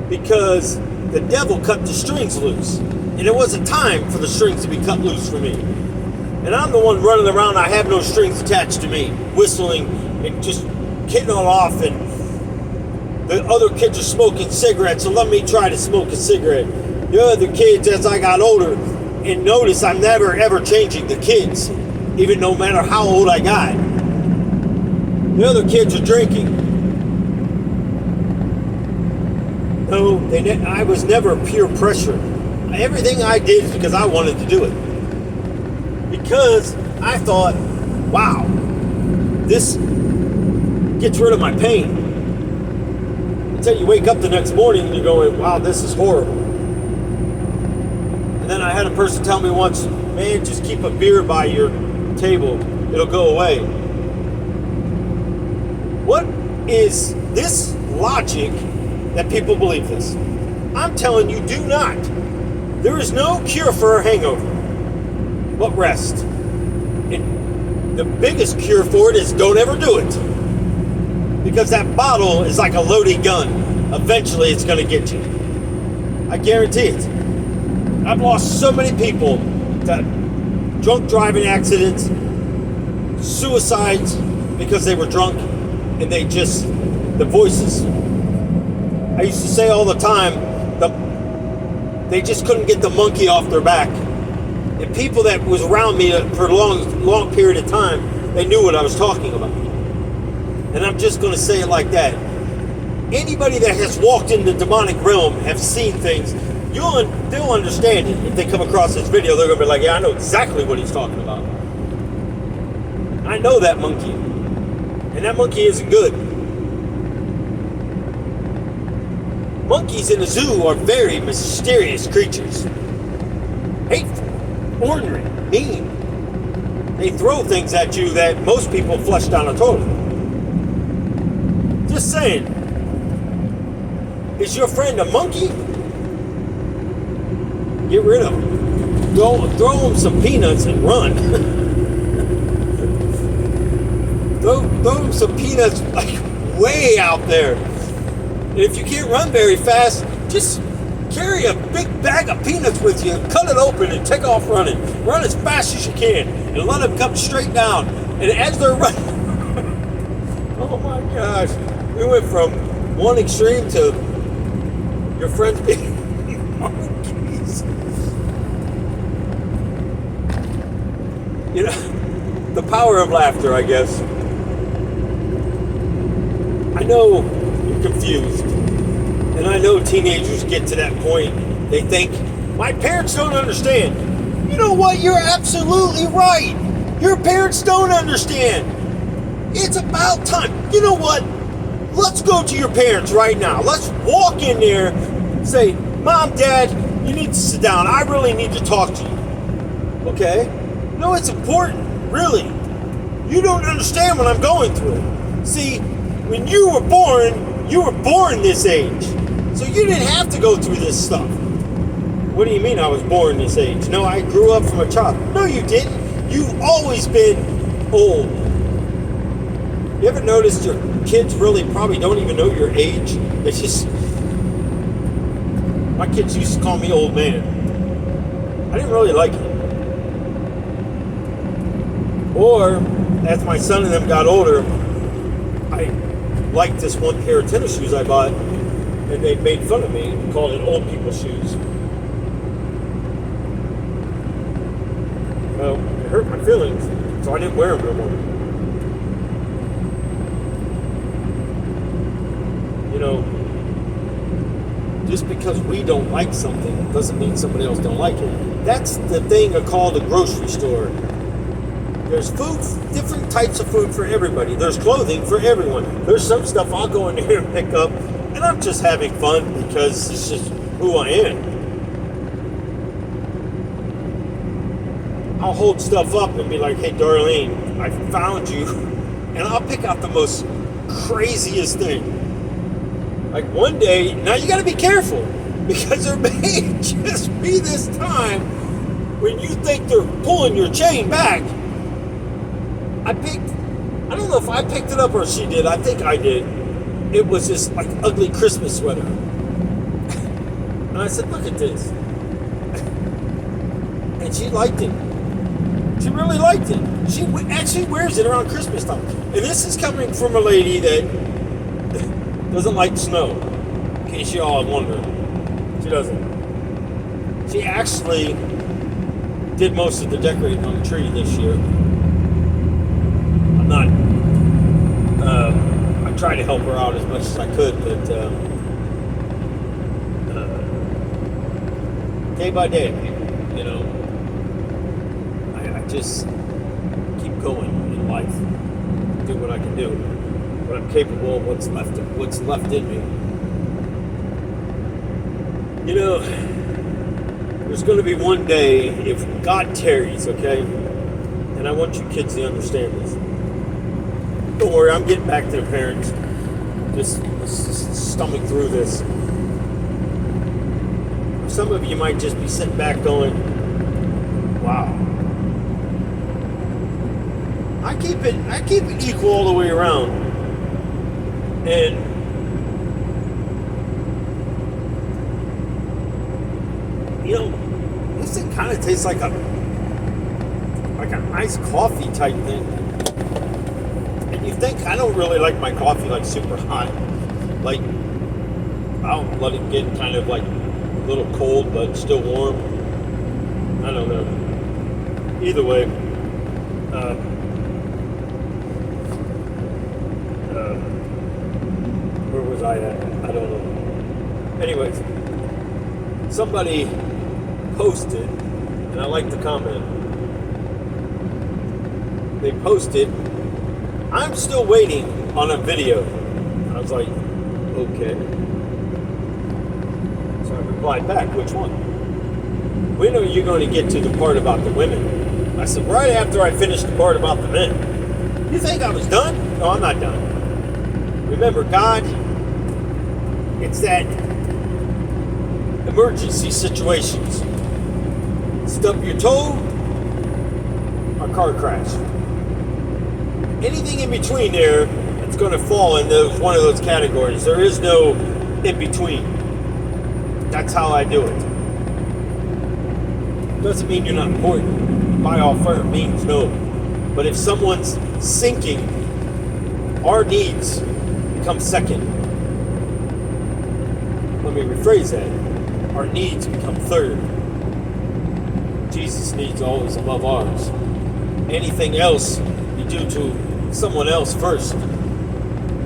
because the devil cut the strings loose. And it wasn't time for the strings to be cut loose for me. And I'm the one running around, I have no strings attached to me, whistling and just kidding on off, and the other kids are smoking cigarettes, so let me try to smoke a cigarette. The other kids, as I got older, and notice I'm never ever changing the kids, even no matter how old I got. The other kids are drinking. No, I was never peer pressure. Everything I did is because I wanted to do it. Because I thought, wow, this gets rid of my pain. Until you wake up the next morning and you're going, wow, this is horrible. And then I had a person tell me once, man, just keep a beer by your table. It'll go away. What is this logic that people believe this? I'm telling you, do not. There is no cure for a hangover but rest. And the biggest cure for it is don't ever do it. Because that bottle is like a loaded gun. Eventually it's going to get you. I guarantee it. I've lost so many people to drunk driving accidents, suicides because they were drunk, and the voices. I used to say all the time, they just couldn't get the monkey off their back. And people that was around me for a long period of time, they knew what I was talking about. And I'm just going to say it like that. Anybody that has walked in the demonic realm have seen things, they'll understand it. If they come across this video, they're going to be like, yeah, I know exactly what he's talking about. I know that monkey. And that monkey isn't good. Monkeys in the zoo are very mysterious creatures. Hateful, ornery, mean. They throw things at you that most people flush down a toilet. Just saying. Is your friend a monkey? Get rid of him. Throw him some peanuts and run. throw him some peanuts like way out there. And if you can't run very fast, just carry a big bag of peanuts with you, cut it open, and take off running. Run as fast as you can, and let them come straight down. And as they're running, oh my gosh, we went from one extreme to your friends being monkeys. You know, the power of laughter, I guess. I know you're confused. And I know teenagers get to that point. They think, my parents don't understand. You know what? You're absolutely right. Your parents don't understand. It's about time. You know what? Let's go to your parents right now. Let's walk in there and say, Mom, Dad, you need to sit down. I really need to talk to you. Okay? No, it's important. Really. You don't understand what I'm going through. See, when you were born this age. So you didn't have to go through this stuff. What do you mean I was born this age? No, I grew up from a child. No, you didn't. You've always been old. You ever noticed your kids really probably don't even know your age? It's just... My kids used to call me old man. I didn't really like it. Or, as my son and them got older, I liked this one pair of tennis shoes I bought, and they made fun of me, called it old people shoes. Well, it hurt my feelings, so I didn't wear them no more. You know, just because we don't like something doesn't mean somebody else don't like it. That's the thing called a grocery store. There's food, different types of food for everybody. There's clothing for everyone. There's some stuff I'll go in there and pick up, and I'm just having fun because it's just who I am. I'll hold stuff up and be like, hey, Darlene, I found you. And I'll pick out the most craziest thing. Like one day, now you got to be careful because there may just be this time when you think they're pulling your chain back. I don't know if I picked it up or she did. I think I did. It was this like ugly Christmas sweater. And I said, look at this. And she liked it. She really liked it. She actually wears it around Christmas time. And this is coming from a lady that doesn't like snow. In case you all are wondering. She doesn't. She actually did most of the decorating on the tree this year. I tried to help her out as much as I could, but day by day, you know, I just keep going in life, do what I can do, what I'm capable of, what's left in me. You know, there's going to be one day if God tarries, okay? And I want you kids to understand this. Don't worry, I'm getting back to the parents. Just stomach through this. Some of you might just be sitting back going, wow. I keep it equal all the way around. And you know, this thing kind of tastes like a nice coffee type thing. You think I don't really like my coffee like super hot. Like I'll let it get kind of like a little cold but still warm. I don't know. Either way, where was I at? I don't know. Anyways, somebody posted, and I like the comment. They posted, I'm still waiting on a video. I was like, okay. So I replied back, which one? When are you going to get to the part about the women? I said, right after I finished the part about the men. You think I was done? No, I'm not done. Remember, God, it's that emergency situations. Stub your toe or car crash. Anything in between there, it's going to fall into one of those categories. There is no in between. That's how I do it. Doesn't mean you're not important. By all fair means, no. But if someone's sinking, our needs become second. Let me rephrase that. Our needs become third. Jesus' needs are always above ours. Anything else you do to someone else first.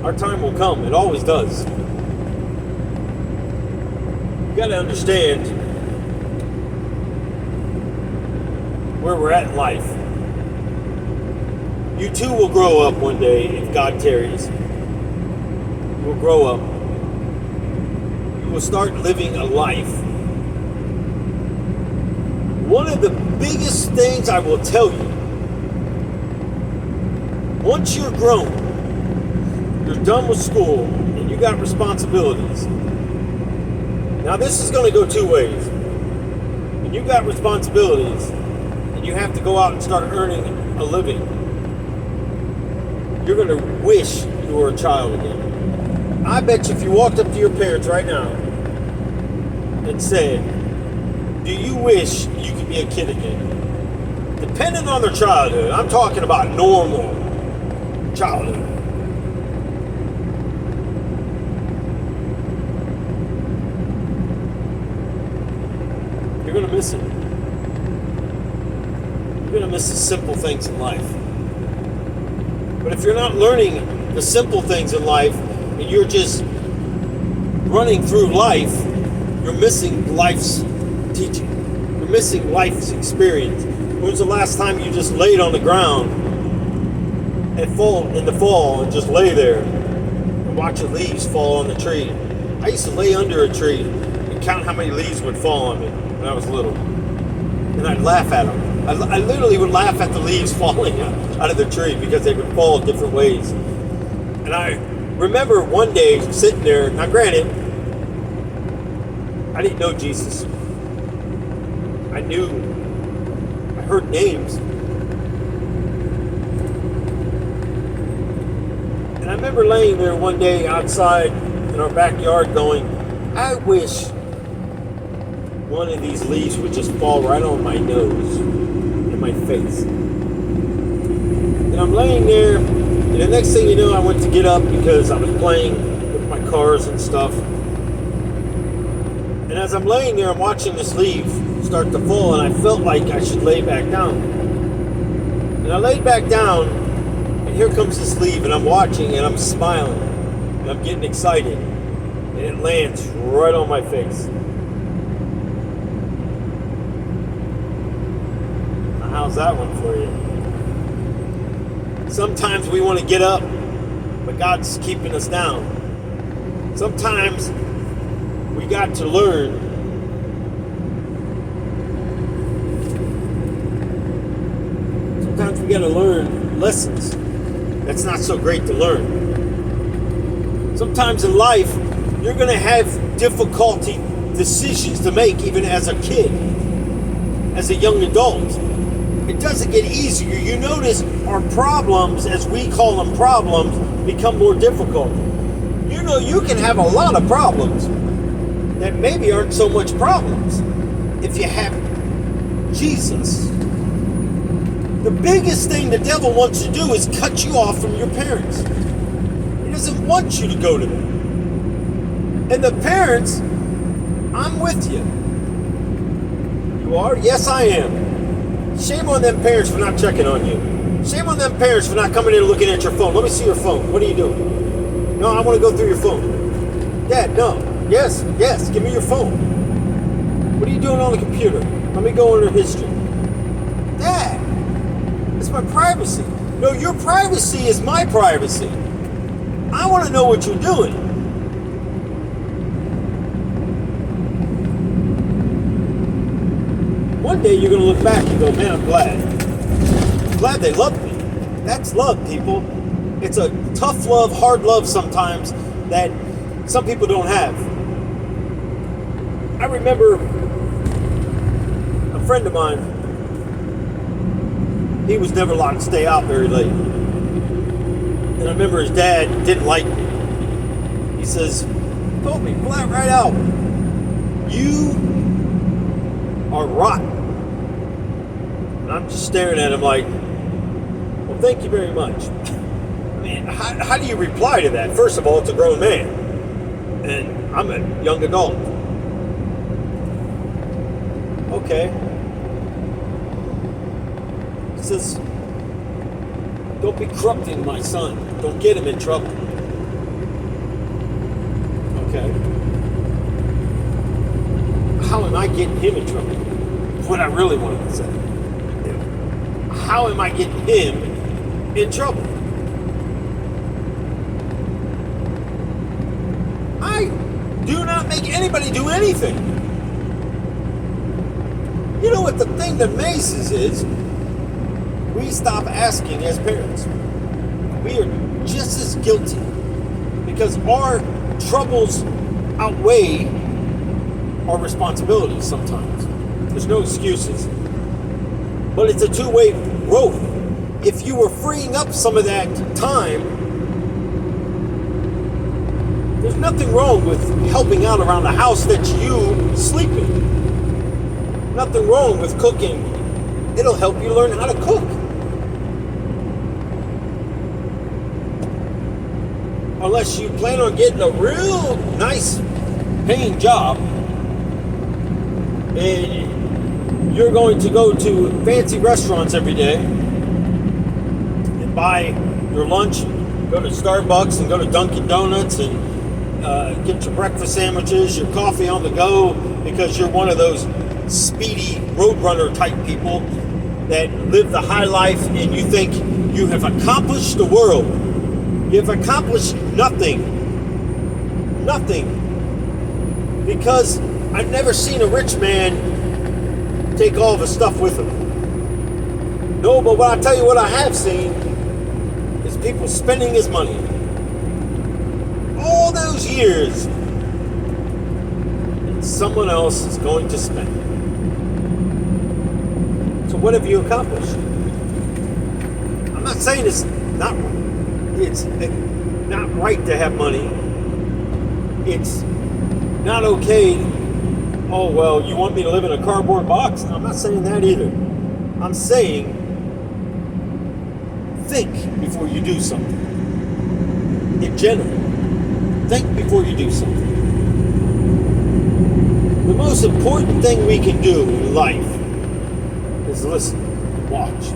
Our time will come. It always does. You got to understand where we're at in life. You too will grow up one day if God tarries. You will grow up. You will start living a life. One of the biggest things I will tell you, once you're grown, you're done with school, and you got responsibilities. Now this is going to go two ways. When you got responsibilities, and you have to go out and start earning a living, you're going to wish you were a child again. I bet you if you walked up to your parents right now and said, do you wish you could be a kid again? Depending on their childhood, I'm talking about normal childhood. miss it. You're going to miss the simple things in life. But if you're not learning the simple things in life and you're just running through life, you're missing life's teaching. You're missing life's experience. When was the last time you just laid on the ground and fall in the fall and just lay there and watch the leaves fall on the tree? I used to lay under a tree and count how many leaves would fall on me when I was little. And I'd laugh at them. I literally would laugh at the leaves falling out of the tree because they would fall different ways. And I remember one day sitting there, now granted, I didn't know Jesus. I heard names. And I remember laying there one day outside in our backyard going, I wish one of these leaves would just fall right on my nose and my face. And I'm laying there, and the next thing you know, I went to get up because I was playing with my cars and stuff. And as I'm laying there, I'm watching this leaf start to fall, and I felt like I should lay back down. And I laid back down, and here comes this leaf, and I'm watching, and I'm smiling, and I'm getting excited, and it lands right on my face. Now, how's that one for you? Sometimes we want to get up, but God's keeping us down. Sometimes we got to learn we got to learn lessons that's not so great to learn. Sometimes in life, you're going to have difficulty decisions to make even as a kid, as a young adult. It doesn't get easier. You notice our problems, as we call them problems, become more difficult. You know, you can have a lot of problems that maybe aren't so much problems if you have Jesus. The biggest thing the devil wants to do is cut you off from your parents. He doesn't want you to go to them. And the parents, I'm with you. You are? Yes, I am. Shame on them parents for not checking on you. Shame on them parents for not coming in and looking at your phone. Let me see your phone. What are you doing? No, I want to go through your phone. Dad, no. Yes, give me your phone. What are you doing on the computer? Let me go under history. Dad, it's my privacy. No, your privacy is my privacy. I want to know what you're doing. One day you're going to look back and go, man, I'm glad. I'm glad they loved me. That's love, people. It's a tough love, hard love sometimes that some people don't have. I remember a friend of mine, he was never allowed to stay out very late. And I remember his dad didn't like me. He says, told me flat right out, you are rotten. And I'm just staring at him like, well, thank you very much. I mean, how do you reply to that? First of all, it's a grown man. And I'm a young adult. Okay. He says, don't be corrupting my son. Don't get him in trouble. Okay. How am I getting him in trouble? What I really wanted to say. How am I getting him in trouble? I do not make anybody do anything. You know what the thing that amazes is? We stop asking as parents. We are just as guilty because our troubles outweigh our responsibilities sometimes. There's no excuses. But it's a two-way road. If you were freeing up some of that time, there's nothing wrong with helping out around the house that you sleep in. Nothing wrong with cooking. It'll help you learn how to cook. Unless you plan on getting a real nice paying job and you're going to go to fancy restaurants every day and buy your lunch, go to Starbucks and go to Dunkin' Donuts and get your breakfast sandwiches, your coffee on the go, because you're one of those speedy roadrunner type people that live the high life and you think you have accomplished the world. You have accomplished nothing. Nothing. Because I've never seen a rich man take all of his stuff with him. No, but what I tell you, what I have seen is people spending his money. All those years, and someone else is going to spend it. So what have you accomplished? I'm not saying it's not right to have money. It's not okay. Oh, well, you want me to live in a cardboard box? I'm not saying that either. I'm saying think before you do something. In general, think before you do something. The most important thing we can do in life is listen, watch.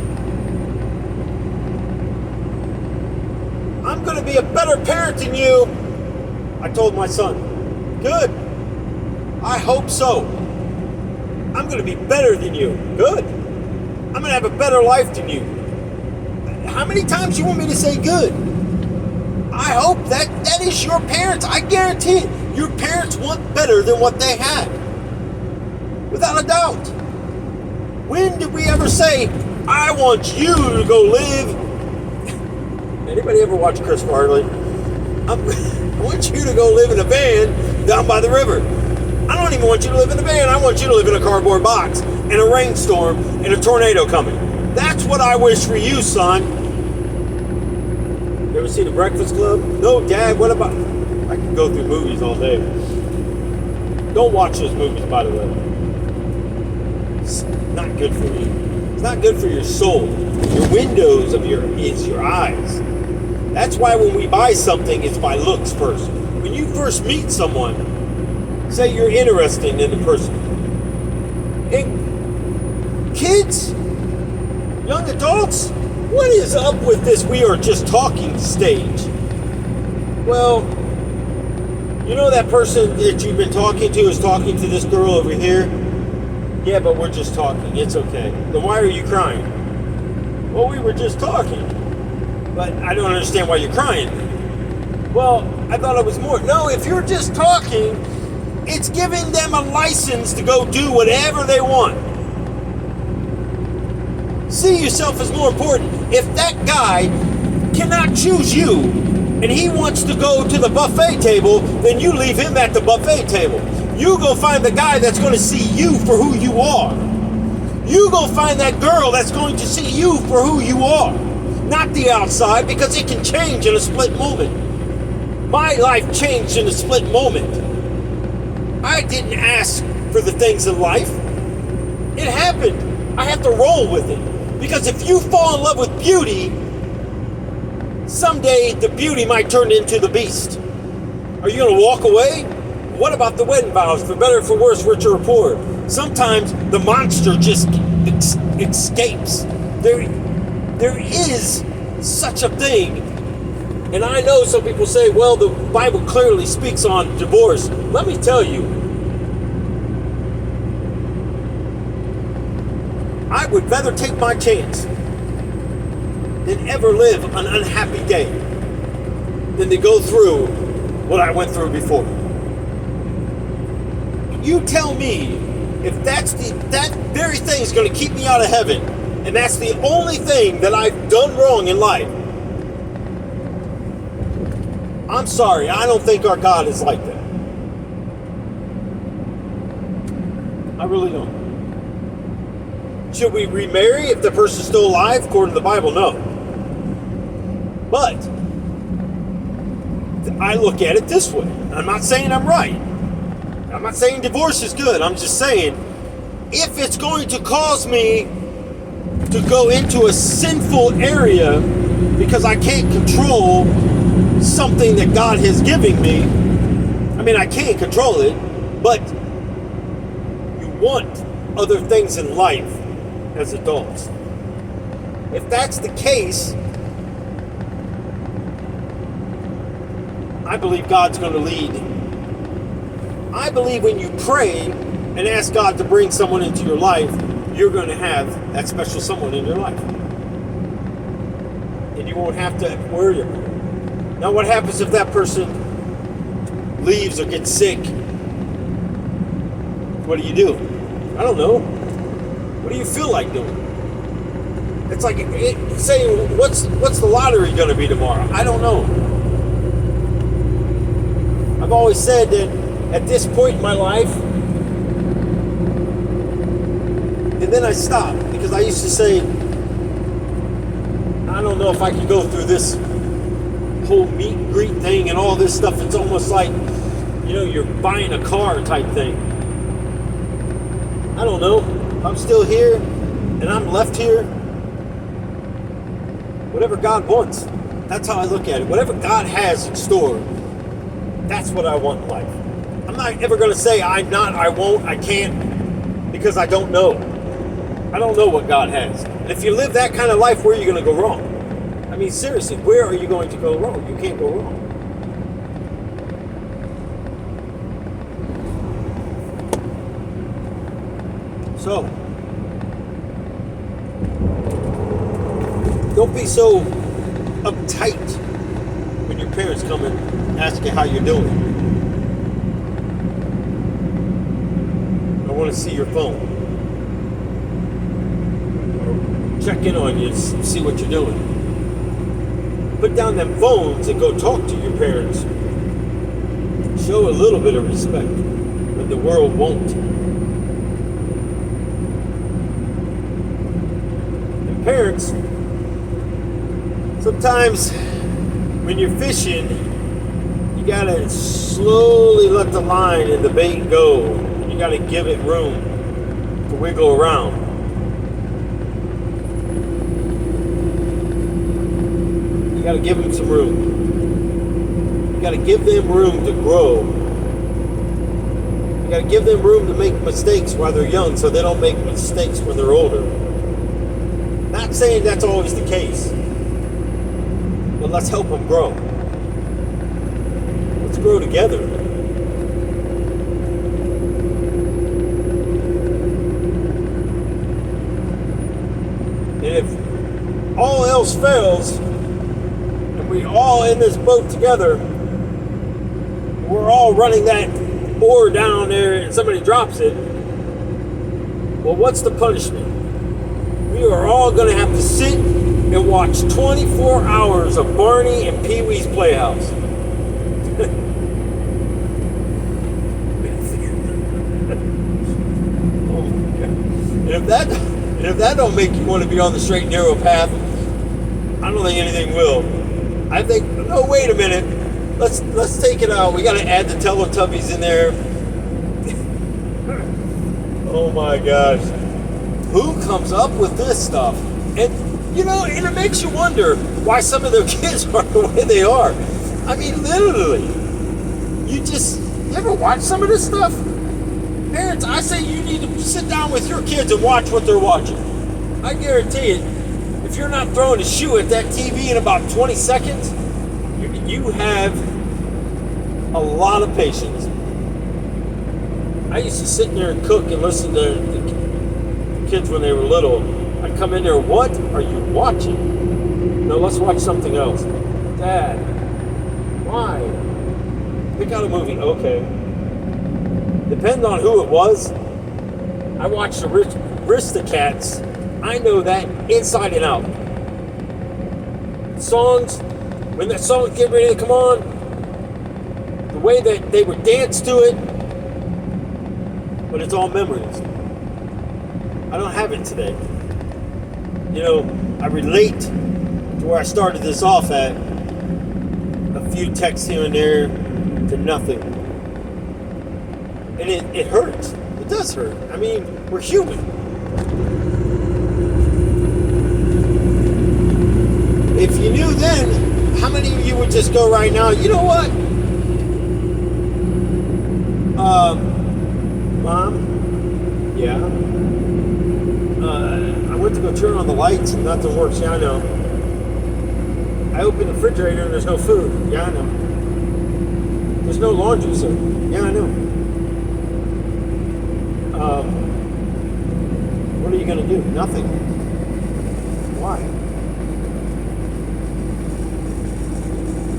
I'm going to be a better parent than you, I told my son. Good. I hope so. I'm going to be better than you. Good. I'm going to have a better life than you. How many times you want me to say good? I hope that is your parents. I guarantee it. Your parents want better than what they had. Without a doubt. When did we ever say, I want you to go live? Anybody ever watch Chris Farley? I want you to go live in a van down by the river. I don't even want you to live in a van. I want you to live in a cardboard box in a rainstorm and a tornado coming. That's what I wish for you, son. You ever see The Breakfast Club? No, Dad, what about... I can go through movies all day. Don't watch those movies, by the way. It's not good for you. It's not good for your soul. Your windows of your eyes. That's why when we buy something, it's by looks first. When you first meet someone, say you're interested in the person. And kids, young adults, what is up with this we are just talking stage? Well, you know that person that you've been talking to is talking to this girl over here? Yeah, but we're just talking. It's okay. Then why are you crying? Well, we were just talking. But I don't understand why you're crying. Well, I thought it was more. No, if you're just talking, it's giving them a license to go do whatever they want. See yourself as more important. If that guy cannot choose you and he wants to go to the buffet table, then you leave him at the buffet table. You go find the guy that's going to see you for who you are. You go find that girl that's going to see you for who you are. Not the outside, because it can change in a split moment. My life changed in a split moment. I didn't ask for the things in life. It happened. I have to roll with it. Because if you fall in love with beauty, someday the beauty might turn into the beast. Are you going to walk away? What about the wedding vows? For better, for worse, richer or poor? Sometimes the monster just escapes. There is such a thing. And I know some people say, well, the Bible clearly speaks on divorce. Let me tell you, I would rather take my chance than ever live an unhappy day than to go through what I went through before. You tell me if that very thing is going to keep me out of heaven, and that's the only thing that I've done wrong in life. I'm sorry, I don't think our God is like that. I really don't. Should we remarry if the person's still alive? According to the Bible, no. But I look at it this way. I'm not saying I'm right. I'm not saying divorce is good. I'm just saying if it's going to cause me to go into a sinful area because I can't control something that God has given me. I mean, I can't control it, but you want other things in life as adults. If that's the case, I believe God's going to lead. I believe when you pray and ask God to bring someone into your life, you're going to have that special someone in your life. And you won't have to worry about it. Now, what happens if that person leaves or gets sick? What do? I don't know. What do you feel like doing? It's like saying, what's the lottery going to be tomorrow? I don't know. I've always said that at this point in my life, and then I stopped because I used to say, I don't know if I can go through this whole meet and greet thing and all this stuff. It's almost like, you're buying a car type thing. I don't know. I'm still here and I'm left here. Whatever God wants. That's how I look at it. Whatever God has in store, that's what I want in life. I'm not ever going to say I won't, I can't, because I don't know. I don't know what God has. And if you live that kind of life, where are you going to go wrong? I mean, seriously, where are you going to go wrong? You can't go wrong. So, don't be so uptight when your parents come and ask you how you're doing. I want to see your phone. Or check in on you and see what you're doing. Put down them phones and go talk to your parents. Show a little bit of respect, but the world won't. And parents, sometimes when you're fishing, you gotta slowly let the line and the bait go. And you gotta give it room to wiggle around. You gotta give them some room. You gotta give them room to grow. You gotta give them room to make mistakes while they're young so they don't make mistakes when they're older. Not saying that's always the case, but let's help them grow. Let's grow together. And if all else fails, we all in this boat together, we're all running that oar down there and somebody drops it, well, what's the punishment? We are all going to have to sit and watch 24 hours of Barney and Pee-wee's Playhouse. Oh my God. And if that don't make you want to be on the straight and narrow path, I don't think anything will. I think, no, wait a minute. Let's take it out. We got to add the Teletubbies in there. Oh my gosh. Who comes up with this stuff? And, and it makes you wonder why some of their kids are the way they are. I mean, literally. You ever watch some of this stuff? Parents, I say you need to sit down with your kids and watch what they're watching. I guarantee it. If you're not throwing a shoe at that TV in about 20 seconds, you have a lot of patience. I used to sit there and cook and listen to the kids when they were little. I'd come in there, what are you watching? No, let's watch something else. Dad, why? Pick out a movie. Okay. Depending on who it was, I watched the Aristocats. I know that inside and out. Songs, when that song get ready to come on, the way that they would dance to it, but it's all memories. I don't have it today. I relate to where I started this off at. A few texts here and there to nothing. And it hurts. It does hurt. I mean, we're human. If you knew then, how many of you would just go right now, you know what? Mom, Yeah. I went to go turn on the lights and nothing works. Yeah, I know. I opened the refrigerator and there's no food. Yeah, I know. There's no laundry, sir. Yeah, I know. What are you going to do? Nothing. Why?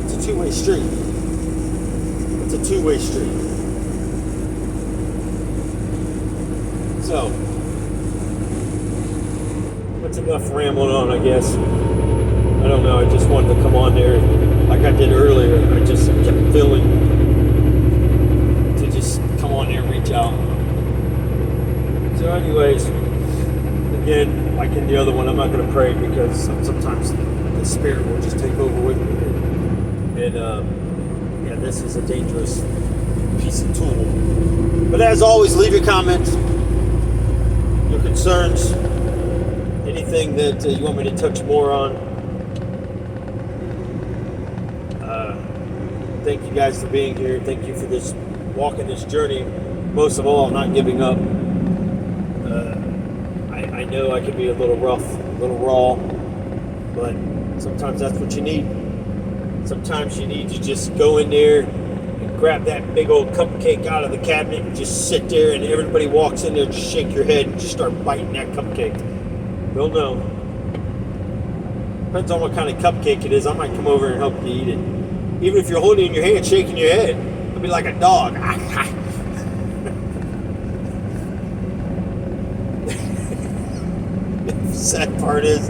It's a two-way street. It's a two-way street. So, that's enough rambling on, I guess. I don't know. I just wanted to come on there like I did earlier. I just kept feeling to just come on there and reach out. So anyways, again, like in the other one, I'm not going to pray because sometimes the Spirit will just take over with me. And yeah, this is a dangerous piece of tool. But as always, leave your comments, your concerns, anything that you want me to touch more on. Thank you guys for being here. Thank you for this walking this journey. Most of all, not giving up. I know I can be a little rough, a little raw, but sometimes that's what you need. Sometimes you need to just go in there and grab that big old cupcake out of the cabinet and just sit there, and everybody walks in there, just shake your head and just start biting that cupcake. They'll know. Depends on what kind of cupcake it is. I might come over and help you eat it. Even if you're holding it in your hand, shaking your head. It'll be like a dog. The sad part is,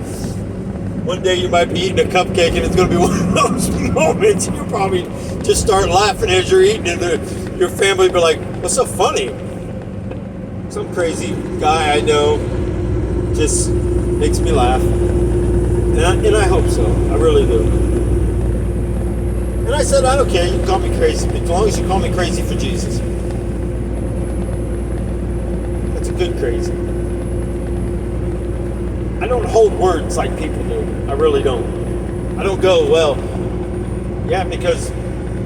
one day you might be eating a cupcake and it's going to be one of those moments. You'll probably just start laughing as you're eating it. Your family will be like, what's so funny? Some crazy guy I know just makes me laugh. And I hope so. I really do. And I said, I don't care. You can call me crazy, as long as you call me crazy for Jesus. That's a good crazy. I don't hold words like people do. I really don't. I don't go, well, yeah, because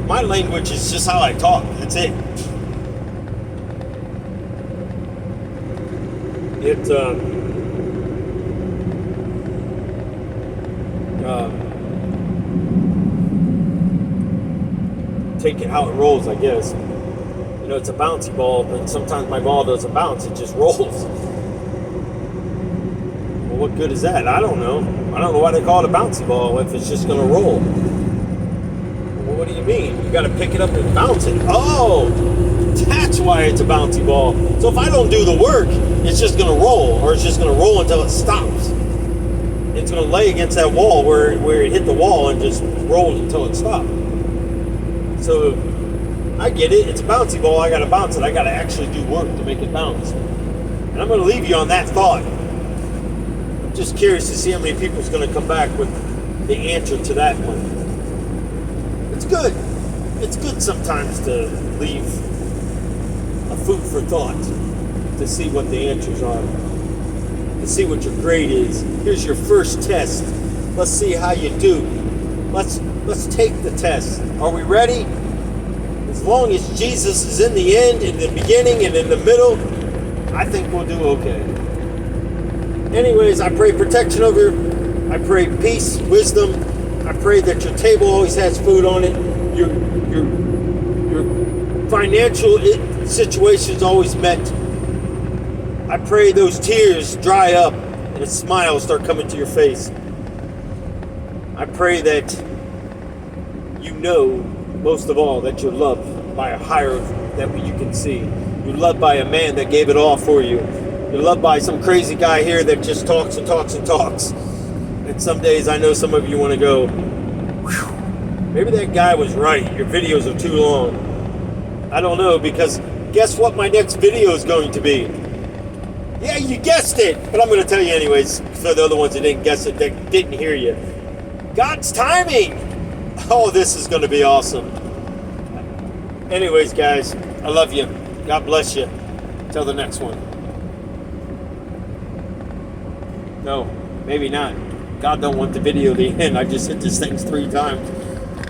my language is just how I talk. That's it. Take it how it rolls, I guess. You know, it's a bouncy ball, but sometimes my ball doesn't bounce, it just rolls. Well, what good is that? I don't know. I don't know why they call it a bouncy ball if it's just gonna roll. Well, what do you mean? You gotta pick it up and bounce it. Oh, that's why it's a bouncy ball. So if I don't do the work, it's just gonna roll, or it's just gonna roll until it stops. It's gonna lay against that wall where it hit the wall and just rolled until it stopped. So I get it. It's a bouncy ball. I got to bounce it. I got to actually do work to make it bounce. And I'm going to leave you on that thought. I'm just curious to see how many people's going to come back with the answer to that one. It's good. It's good sometimes to leave a food for thought, to see what the answers are, to see what your grade is. Here's your first test. Let's see how you do. Let's take the test. Are we ready? As long as Jesus is in the end, in the beginning, and in the middle, I think we'll do okay. Anyways, I pray protection over you. I pray peace, wisdom. I pray that your table always has food on it. Your financial situation's always met. I pray those tears dry up and a smile start coming to your face. I pray that you know, most of all, that you're loved by a higher that you can see. You're loved by a man that gave it all for you. You're loved by some crazy guy here that just talks and talks and talks. And some days I know some of you want to go, whew, maybe that guy was right. Your videos are too long. I don't know, because guess what my next video is going to be? Yeah, you guessed it. But I'm going to tell you anyways, for the other ones that didn't guess it, that didn't hear you. God's timing. Oh, this is going to be awesome. Anyways, guys, I love you. God bless you. Till the next one. No, maybe not. God don't want the video to end. I just hit this thing 3 times.